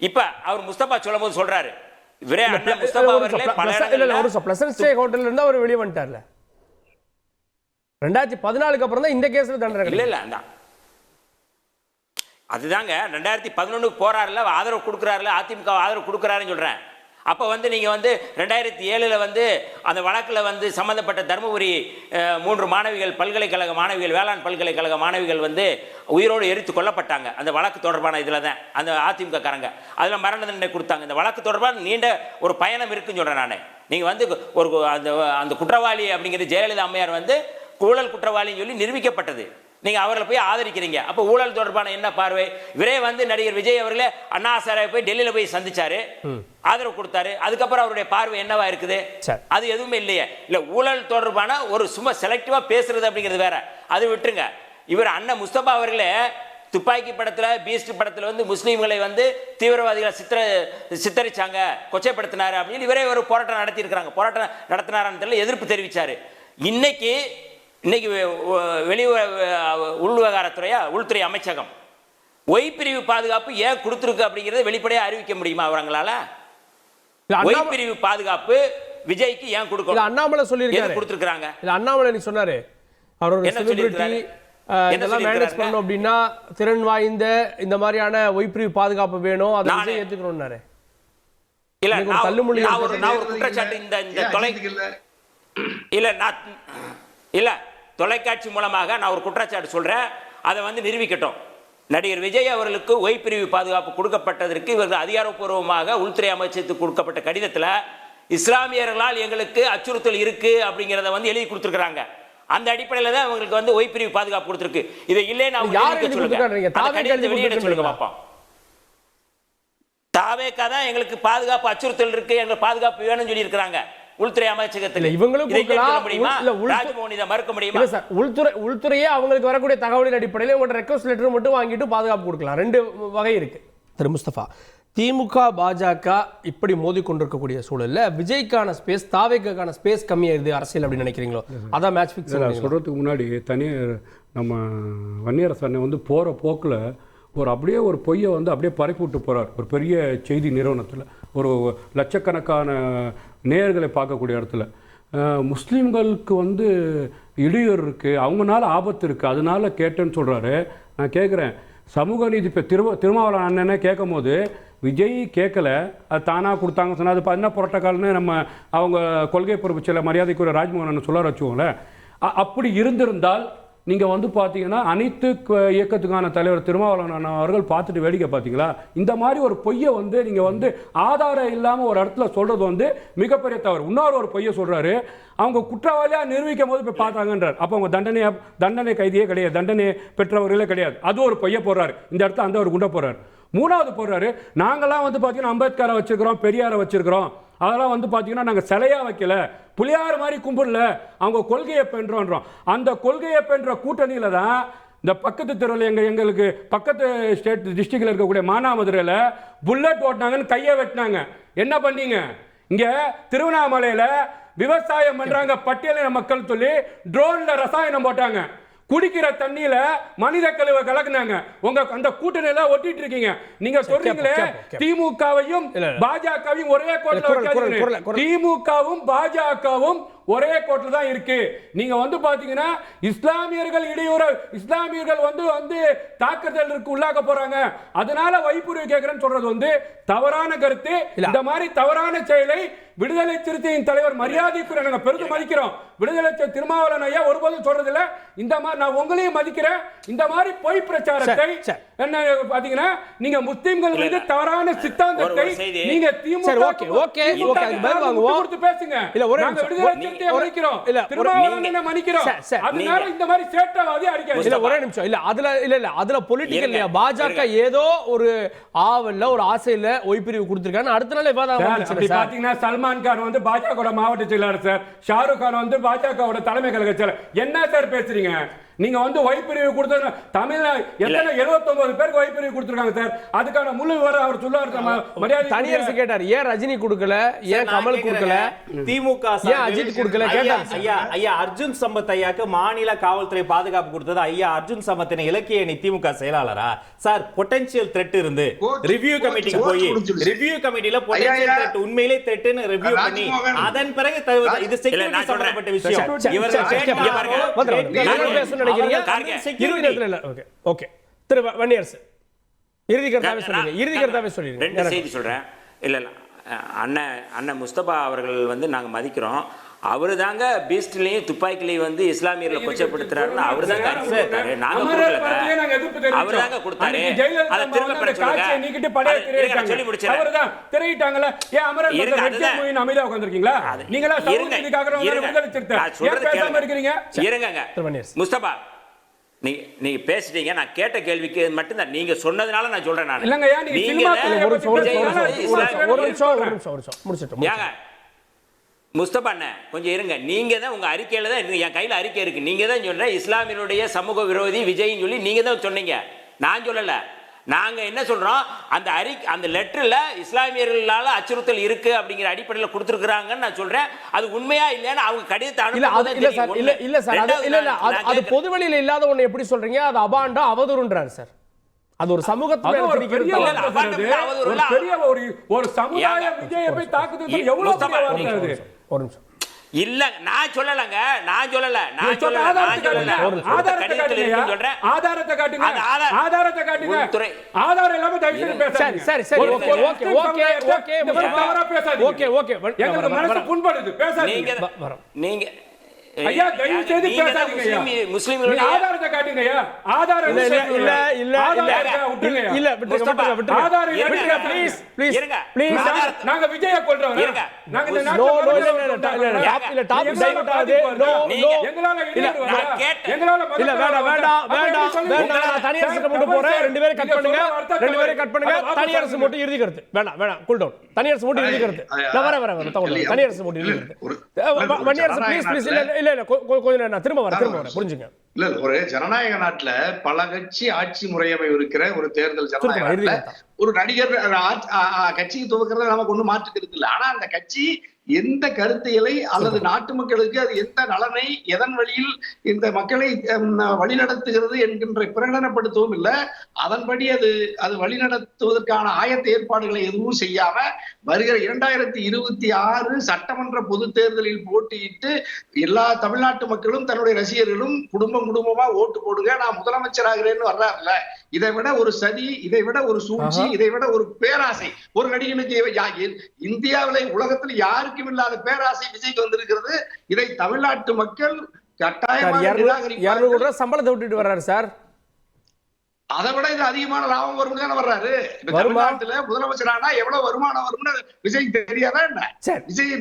இப்ப அவர் முஸ்தபா சொல்லும் போது சொல்றாரு முஸ்தபா அவர்களே பிளசன்ட் ஸ்டே ஹோட்டல்ல இருந்து அவர் வெளியே வந்துட்டார்ல 2014 அப்புறம் தான் இந்த கேஸ்ல தண்டனை. இல்ல அதுதாங்க 2011 போறாருல, ஆதரவு கொடுக்குறாருல, அதிமுக ஆதரவு கொடுக்குறாருன்னு சொல்றேன். அப்போ வந்து நீங்கள் வந்து 2007 வந்து அந்த வழக்கில் வந்து சம்மந்தப்பட்ட தருமபுரி 3 மாணவிகள், பல்கலைக்கழக மாணவிகள், வேளாண் பல்கலைக்கழக மாணவிகள் வந்து உயிரோடு எரித்து கொல்லப்பட்டாங்க. அந்த வழக்கு தொடர்பான இதில் தான் அந்த அதிமுக காரங்க அதில் மரண தண்டனை கொடுத்தாங்க. இந்த வழக்கு தொடர்பான நீண்ட ஒரு பயணம் இருக்குன்னு சொல்கிறேன் நான். நீங்கள் வந்து ஒரு அந்த குற்றவாளி அப்படிங்கிறது ஜெயலலிதா அம்மையார் வந்து ஊழல் குற்றவாளின்னு சொல்லி நிரூபிக்கப்பட்டது. நீங்கள் அவர்களை போய் ஆதரிக்கிறீங்க. அப்போ ஊழல் தொடர்பான என்ன பார்வை? இவரே வந்து நடிகர் விஜய் அவர்களே அண்ணா சாரை போய் டெல்லியில் போய் சந்திச்சாரு, ஆதரவு கொடுத்தாரு. அதுக்கப்புறம் அவருடைய பார்வை என்னவா இருக்குது? அது எதுவுமே இல்லையே. இல்லை, ஊழல் தொடர்பான ஒரு சும்மா செலக்டிவா பேசுறது அப்படிங்கிறது வேற. அது விட்டுருங்க. இவர் அண்ணன் முஸ்தபா அவர்களே துப்பாக்கி படத்தில், பீஸ்ட் படத்தில் வந்து முஸ்லீம்களை வந்து தீவிரவாதிகளை சித்தரிச்சாங்க, கொச்சைப்படுத்தினாரு அப்படின்னு இவரே ஒரு போராட்டம் நடத்தியிருக்கிறாங்க. போராட்டம் நடத்தினாரான்னு தெரியல, எதிர்ப்பு தெரிவிச்சாரு. இன்னைக்கு உள்துறை அமைச்சகம் ஒய் பிரிவு பாதுகாப்பு ஏன் கொடுத்திருக்கு அப்படிங்கறத வெளிப்படையா அறிவிக்க முடியுமா அவங்களால? ஒய் பிரிவு பாதுகாப்பு விஜய்க்கு ஏன் கொடுக்கணும்? அண்ணாமலை சொல்லியிருக்காரு கொடுத்திருக்காங்க. இல்ல அண்ணாமலை நீ சொன்னாரு அவர் ஒரு செலிபிரிட்டி இதெல்லாம் மேனேஜ் பண்ணனும் அப்படினா திறன் வாய்ந்த இந்த மாதிரியான ஒய் பிரிவு பாதுகாப்பு வேணும், அதை விஜய் ஏத்துக்கணும்னாரு. இல்ல நான் ஒரு குற்றச்சாட்டு இந்த இல்ல தொலைக்காட்சி மூலமாக நான் ஒரு குற்றச்சாட்டு சொல்றேன், அதை வந்து நிரூபிக்கட்டும். நடிகர் விஜய் அவர்களுக்கு ஒய் பிரிவு பாதுகாப்பு கொடுக்கப்பட்டதற்கு இவர்கள் அதிகாரப்பூர்வமாக உள்துறை அமைச்சருக்கு கொடுக்கப்பட்ட கடிதத்தில் இஸ்லாமியர்களால் எங்களுக்கு அச்சுறுத்தல் இருக்கு அப்படிங்கிறத வந்து எழுதி கொடுத்துருக்காங்க. அந்த அடிப்படையில் தான் அவங்களுக்கு வந்து ஒய் பிரிவு பாதுகாப்பு கொடுத்துருக்கு. இதை இல்லை நான் வெளியிட சொல்லுங்க பாப்போம். தாவேகா தான் எங்களுக்கு பாதுகாப்பு அச்சுறுத்தல் இருக்கு, எங்களுக்கு பாதுகாப்பு வேணும்னு சொல்லி இருக்கிறாங்க உள்துறை அமைச்சகத்தில். உள்துறையே அவங்களுக்கு வரக்கூடிய தகவலின் அடிப்படையில் உங்களோட ரெக்வஸ்ட் லெட்டர் மட்டும் வாங்கிட்டு பாதுகாப்பு கொடுக்கலாம். 2 வகை இருக்கு. திரு முஸ்தபா, திமுக பாஜக இப்படி மோதி கொண்டிருக்கக்கூடிய சூழல்ல விஜய்க்கான ஸ்பேஸ், தாவேக்கான ஸ்பேஸ் கம்மியாயிருது அரசியல் அப்படின்னு நினைக்கிறீங்களோ? அதான் மேட்ச் ஃபிக்ஸ் சொல்றதுக்கு முன்னாடி தனியார் நம்ம வன்னியரசன் வந்து போற போக்குல அப்படியே ஒரு பொய்யை வந்து அப்படியே பரப்பி விட்டு போறார். ஒரு பெரிய செய்தி நிறுவனத்தில் ஒரு லட்சக்கணக்கான நேயர்களை பார்க்கக்கூடிய இடத்துல முஸ்லீம்களுக்கு வந்து இடையூறு இருக்குது, அவங்களால ஆபத்து இருக்குது, அதனால கேட்டேன்னு சொல்கிறாரு. நான் கேட்குறேன், சமூக நீதி இப்போ திருமாவளவன் அண்ணனே கேட்கும் போது விஜய் கேட்கல, அது தானாக கொடுத்தாங்க சொன்னால் அது என்ன புரோட்டோக்கால்னு நம்ம அவங்க கொள்கை பொறுப்பு சில மரியாதைக்குரிய ராஜ்மோகன் அண்ணன் சொல்ல வச்சுக்கோங்களேன். அப்படி இருந்திருந்தால் நீங்கள் வந்து பார்த்தீங்கன்னா அனைத்து இயக்கத்துக்கான தலைவர் திருமாவளவன் அவர்கள் பார்த்துட்டு வேடிக்கை பார்த்தீங்களா? இந்த மாதிரி ஒரு பொய்யை வந்து நீங்கள் வந்து ஆதாரம் இல்லாமல் ஒரு இடத்துல சொல்கிறது வந்து மிகப்பெரிய தவறு. இன்னொரு ஒரு பொய்யை சொல்கிறாரு, அவங்க குற்றவாளியாக நிரூபிக்கும் போது போய் பார்த்தாங்கன்றார். அப்போ அவங்க தண்டனை கைதியே கிடையாது, தண்டனை பெற்றவர்களே கிடையாது. அது ஒரு பொய்யை போடுறாரு. இந்த இடத்துல அந்த ஒரு குண்டை போடுறாரு. மூணாவது போடுறாரு, நாங்களாம் வந்து பார்த்தீங்கன்னா அம்பேத்கரை வச்சிருக்கிறோம், பெரியாரை வச்சிருக்கிறோம், அதெல்லாம் வந்து பார்த்தீங்கன்னா நாங்கள் சிலையாக வைக்கல, புலியார் மாதிரி கும்பிடல, அவங்க கொள்கையை பென்றோன்றோம். அந்த கொள்கையை பென்ற கூட்டணியில் தான் இந்த பக்கத்து தெருவில் எங்களுக்கு பக்கத்து ஸ்டேட் டிஸ்ட்ரிக்டில் இருக்கக்கூடிய மானாமதுரையில் புல்லட் ஓட்டினாங்கன்னு கையை வெட்டினாங்க. என்ன பண்ணீங்க? இங்கே திருவண்ணாமலையில் விவசாயம் பண்ணுறாங்க பட்டியலின மக்கள் சொல்லி ட்ரோனில் ரசாயனம் போட்டாங்க. குடிக்கிற தண்ணியில மனித கழிவை கலக்குனாங்க. உங்க அந்த கூட்டணியில ஒட்டிட்டு இருக்கீங்க. நீங்க சொல்றீங்களே திமுகவையும் பாஜகவையும் ஒரே கோட்ல, திமுகவும் பாஜகவும் ஒரே கோட்டில் தான் இருக்கு. நீங்க வந்து பாத்தீங்கன்னா இஸ்லாமியர்கள் இடையூறு, இஸ்லாமியர்கள் வந்து தாக்குதலுக்கு உள்ளாக போறாங்க, அதனால வைப்புரிமை கேட்கிறேன்னு சொல்றது வந்து தவறான கருத்து. இந்த மாதிரி தவறான செயலை விடுதலை சிறுத்தையின் தலைவர் மரியாதைக்குரிய நாங்க பெரிதும் மதிக்கிறோம். விடுதலை திருமாவளவன் ஐயா ஒருபோதும் சொல்றது இல்ல. இந்த மாதிரி நான் உங்களையும் மதிக்கிறேன். இந்த மாதிரி பொய் பிரச்சாரத்தை என்ன பாத்தீங்கன்னா நீங்க முஸ்லிம்கள் மீது தவறான சித்தாந்தத்தை நீங்க திமுக கொடுத்து பேசுங்க. நாங்க விடுதலை சிறுத்தையை மதிக்கிறோம், திருமாவளவனை மதிக்கிறோம். அதனால இந்த மாதிரி சேட்டவாதி அடிக்காதீங்க. இல்ல ஒரே நிமிஷம். இல்ல அதுல பொலிட்டிக்கல் பாஜக ஏதோ ஒரு ஆவல்ல ஒரு ஆசையில ஒய்பிரிவு கொடுத்திருக்காங்க. அடுத்த நாள் விவாதம் வந்துச்சு. பாத்தீங்கன்னா சல்மான் கான் வந்து பாஜக மாவட்ட செயலாளர் சார், ஷாருக் கான் வந்து பாஜக தலைமை கழக செயலாளர். என்ன சார் பேசுறீங்க? நீங்க வந்து வைப்பிரிவு கொடுத்த தமிழ்ல எத்தனை 79 பேருக்கு வைப்பிரிவு கொடுத்திருக்காங்க சார். அதுக்கான முழு விவரம் அவர் சொல்லுவார். மரியாதை தனியரசு கேட்டார், ஏன் ரஜினி கொடுக்கல, ஏன் கமல் கொடுக்கல, திமுக ஏன் அஜித் கொடுக்கல கேட்டார். ஐயா அர்ஜுன் சம்பத் ஐயாக்கு மாநில காவல்துறை பாதுகாப்பு கொடுத்தது ஐயா அர்ஜுன் சம்பத் இலக்கிய அணி திமுக செயலாளரா சார்? பொட்டன்ஷியல் த்ரெட் இருந்து ரிவ்யூ கமிட்டிக்கு போய் ரிவ்யூ கமிட்டில பொட்டன்ஷியல் த்ரெட் உண்மையிலே த்ரெட்னு ரிவ்யூ பண்ணி அதன் பிறகு இது செக்யூரிட்டி சம்பந்தப்பட்ட விஷயம். இவர்கள் அண்ணன் முஸ்தபா அவர்கள் வந்து நாங்க மதிக்கிறோம். அவரு தாங்க பீஸ்ட்லயும் துப்பாக்கிலையும் வந்து இஸ்லாமியர்களை கொச்சப்படுத்துறாருன்னு அவரு தாங்க கொடுத்தாரு. நாங்க கொடுக்கல, அவரு தாங்க கொடுத்தாரு. அதை திரும்ப பெற சொல்லுங்க. சொல்லி முடிச்சிருக்கீங்களா? முஸ்தபா நீங்க பேசிட்டீங்க, நான் கேட்ட கேள்விக்கு மட்டும்தான் நீங்க சொன்னதுனால நான் சொல்றேன். நான் முஸ்தபா அண்ணன் கொஞ்சம் இருங்க. நீங்க தான் உங்க அறிக்கையில தான் என் கையில அறிக்கை இருக்கு. நீங்க தான் சொல்ற இஸ்லாமியனுடைய சமூக விரோதி விஜய்னு சொல்லி நீங்க தான் சொன்னீங்க, நான் சொல்லல. நாங்க என்ன சொல்றோம், அந்த லெட்டர்ல இஸ்லாமியர்களால அச்சுறுத்தல் இருக்கு அப்படிங்கிற அடிப்படையில் கொடுத்திருக்காங்கன்னு நான் சொல்றேன். அது உண்மையா இல்லைன்னு அவங்க கடிதத்தை அது பொதுவெளியில் இல்லாத ஒண்ணு எப்படி சொல்றீங்க? அது அபாண்டா அவதூறுன்றாரு சார். அது ஒரு சமூகத்துல ஒரு சமுதாய விஜயை போய் தாக்குது எவ்வளவு ஒரு நிமிஷம் இல்ல, நான் சொல்லலங்க. நான் சொல்லல. ஆதாரத்தை காட்டுங்க. ஆதாரத்தை காட்டுங்க. ஆதாரம் இல்லாம தயவு செய்து பேசாதீங்க. சரி சரி ஓகே ஓகே ஓகே ஓகே தவறா பேசாதீங்க. ஓகே ஓகே எங்களுக்கு மனசு புண்படுது. பேசாதீங்க. நீங்க ஐயா தயவு செய்து பேசாதீங்க. முஸ்லிம்களுடைய ஆதாரத்தை காட்டுங்க. ஐயா ஆதாரம் இல்ல இல்ல இல்ல இல்ல விட்டுருங்க. ஆதாரம் இல்ல ப்ளீஸ் ப்ளீஸ் ப்ளீஸ். நாங்க விஜய கொல்றோம். நாங்க இந்த இல்ல டாபிக் டைவர்ட் ஆகுது. நோ நோ எங்களால எங்களால இல்ல வேண்டாம். தனியரசு மட்டும் போறேன். ரெண்டு பேரும் கட் பண்ணுங்க. தனியரசு மட்டும் இறுதி கருத்து. வேண்டாம் கூல் டவுன். தனியரசு மட்டும் இறுதி கருத்து. நான் வரேன் தனியரசு மட்டும் இறுதி கருத்து. Vanniyarasu please please. இல்ல கொஞ்சம் நான் திரும்ப வரேன் புரிஞ்சுங்க. இல்ல ஒரு ஜனநாயக நாட்டுல பல கட்சி ஆட்சி முறையமை இருக்கிற ஒரு தேர்தல் ஜனநாயக ஒரு நடிகர் கட்சிக்கு துவக்கிறத நமக்கு ஒண்ணும் மாற்றுக்கிறது இல்லை. ஆனா அந்த கட்சி எந்த கருத்தியலை அல்லது நாட்டு மக்களுக்கு அது எந்த நலனை எதன் வழியில் இந்த மக்களை வழிநடத்துகிறது என்கின்ற பிரகடனப்படுத்தவும் இல்லை. அதன்படி அது வழிநடத்துவதற்கான ஆயத்த ஏற்பாடுகளை எதுவும் செய்யாம வருகிற 2026 சட்டமன்ற பொது தேர்தலில் போட்டியிட்டு எல்லா தமிழ்நாட்டு மக்களும் தன்னுடைய ரசிகர்களும் குடும்பமா ஓட்டு போடுங்க, நான் முதலமைச்சராகிறேன்னு வர்றாருல்ல. இதை விட ஒரு சதி, இதை விட ஒரு சூழ்ச்சி, இதை விட ஒரு பேராசை ஒரு நடிகனுக்கு இந்தியாவிலே உலகத்தில் யாருக்கும் இல்லாத பேராசை விஜய்க்கு வந்திருக்கிறது. இதை தமிழ்நாட்டு மக்கள் கட்டாயமாக 200 கோடி ரூபாய் சம்பளத்தை விட்டுட்டு வர்றாரு சார். அதை விட இது அதிகமான லாபம் வரும்னு தானே வர்றாரு. தமிழ்நாட்டுல முதலமைச்சரானா எவ்வளவு வருமானம் வரும்னு விஜய் தெரியாதா என்ன? விஜய்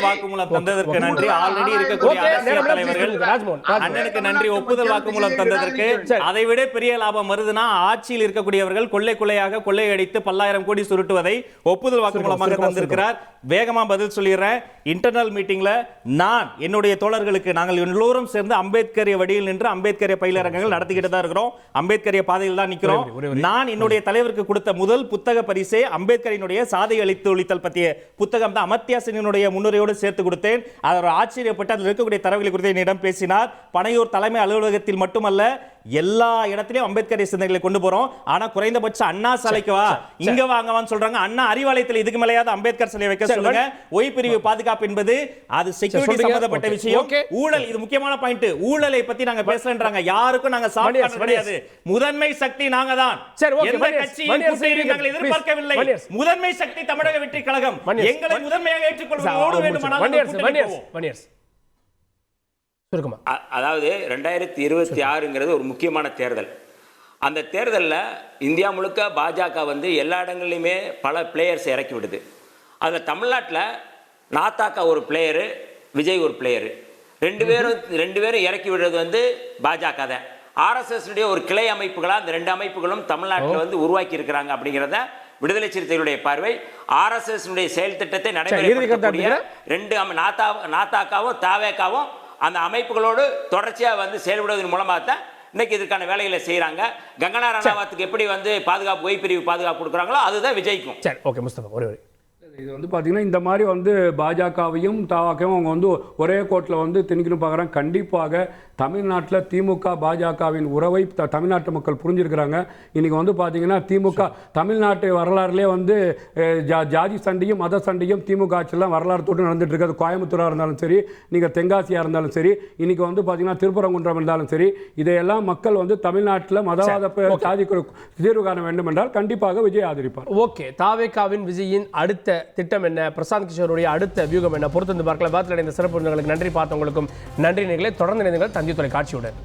வாக்குமூலம் தந்ததற்கு நன்றி. ஆல்ரெடி இருக்கக்கூடிய அரசியல் தலைவர்கள் அண்ணனுக்கு நன்றி. ஒப்புதல் வாக்குமூலம் தந்ததற்கு அதை விட பெரிய லாபம் வருதுன்னா ஆட்சியில் இருக்கக்கூடியவர்கள் கொள்ளையாக கொள்ளையடித்து பல்லாயிரம் கோடி சுருட்டுவதை ஒப்புதல் வாக்குமூலமாக தந்திருக்கிறார். வேகமா பதில் சொல்லிடுறேன். இன்டர்னல் மீட்டிங்ல நான் என்னுடைய தோழர்களுக்கு நாங்கள் எல்லோரும் சேர்ந்து அம்பேத்கரிய வழியில் நின்று அம்பேத்கரிய பயிலரங்கங்கள் நடத்திக்கிட்டு தான் இருக்கிறோம். அம்பேத்கரிய பாதையில் தான் நிற்கிறோம். நான் என்னுடைய தலைவருக்கு கொடுத்த முதல் புத்தக பரிசே அம்பேத்கரினுடைய சாதை அளித்து ஒழித்தல் பற்றிய புத்தகம் தான் அமர்த்தியா சென்னினுடைய முன்னுரையோடு சேர்த்து கொடுத்தேன். அவர் ஆச்சரியப்பட்டு அதில் இருக்கக்கூடிய தரவுகளை குறித்து என்னிடம் பேசினார். பனையூர் தலைமை அலுவலகத்தில் மட்டுமல்ல எல்லா இடத்திலையும் அம்பேத்கரிய சிந்தனைகளை கொண்டு போறோம். ஆனா குறைந்தபட்சம் அண்ணா சாலைக்கு வா, இங்க வாங்கவான்னு சொல்றாங்க. அண்ணா அறிவாலயத்தில் இதுக்கு மேலேயாவது அம்பேத்கர் சிலையை வைக்க சொல்லுங்க. ஒய் பிரிவு பாதுகாப்பு என்பது அது செக்யூரிட்டி சம்பந்தப்பட்ட விஷயம். ஊழல் இது முக்கியமான பாயிண்ட். ஊழலை பத்தி நாங்க பேசலன்றாங்க. யாருக்கும் நாங்க சாப்பிட கிடையாது. முதன்மை சக்தி நாங்க தான். எந்த கட்சியும் கூட்டணி நாங்கள் எதிர்பார்க்கவில்லை. முதன்மை சக்தி தமிழக வெற்றி கழகம். எங்களை முதன்மையாக ஏற்றுக்கொள்வோடு வேண்டுமானால் அதாவது 2026ங்கிறது ஒரு முக்கியமான தேர்தல். அந்த தேர்தலில் இந்தியா முழுக்க பாஜக வந்து எல்லா இடங்கள்லையுமே பல பிளேயர்ஸ் இறக்கி விடுது. அதில் தமிழ்நாட்டில் நாத்தாக்கா ஒரு பிளேயரு, விஜய் ஒரு பிளேயரு, ரெண்டு பேரும் இறக்கி விடுறது வந்து பாஜக தான். ஆர்எஸ்எஸ் ஒரு கிளை அமைப்புகளாக அந்த ரெண்டு அமைப்புகளும் தமிழ்நாட்டில் வந்து உருவாக்கி இருக்கிறாங்க அப்படிங்கிறத விடுதலை சிறுத்தைகளுடைய பார்வை. ஆர்எஸ்எஸ் செயல் திட்டத்தை நடைமுறைப்படுத்தக்கூடிய ரெண்டு நாத்தாக்காவும் தாவேக்காவும் அந்த அமைப்புகளோடு தொடர்ச்சியாக வந்து செயல்படுவதன் மூலமாக தான் இன்னைக்கு இதற்கான வேலைகளை செய்கிறாங்க. கங்கனா ரணாவத்துக்கு எப்படி வந்து பாதுகாப்பு ஒய் பிரிவு பாதுகாப்பு கொடுக்குறாங்களோ அதுதான் விஜய்க்கும். சரி, ஓகே முஸ்தபா, ஒரு இது வந்து பார்த்தீங்கன்னா இந்த மாதிரி வந்து பாஜகவையும் தாவாக்கையும் அவங்க வந்து ஒரே கோட்டில் வந்து திணிக்கணும் பார்க்குறாங்க. கண்டிப்பாக தமிழ்நாட்டில் திமுக பாஜகவின் உறவை தமிழ்நாட்டு மக்கள் புரிஞ்சிருக்கிறாங்க. இன்றைக்கி வந்து பார்த்தீங்கன்னா திமுக தமிழ்நாட்டு வரலாறுலேயே வந்து ஜாதி சண்டையும் மத சண்டையும் திமுக ஆட்சியெல்லாம் வரலாறு தொட்டு நடந்துட்டு இருக்காது. கோயம்புத்தூராக இருந்தாலும் சரி, நீங்கள் தென்காசியாக இருந்தாலும் சரி, இன்றைக்கி வந்து பார்த்தீங்கன்னா திருப்பரங்குன்றம் இருந்தாலும் சரி, இதையெல்லாம் மக்கள் வந்து தமிழ்நாட்டில் மதவாத ஜாதி தீர்வு காண வேண்டும் என்றால் கண்டிப்பாக விஜய் ஆதரிப்பார். ஓகே, தாவேகாவின் விஜயின் அடுத்த திட்டம் என்ன, பிரசாந்த் கிஷோருடைய அடுத்த வியூகம் என்ன, பொறுத்து பார்க்கலாம். பாத்தில் இந்த சிறப்பு நன்றி. பார்த்தவங்களுக்கும் நன்றி. நீங்களே தொடர்ந்து இணைந்தீர்கள் தந்தி தொலைக்காட்சியுடன்.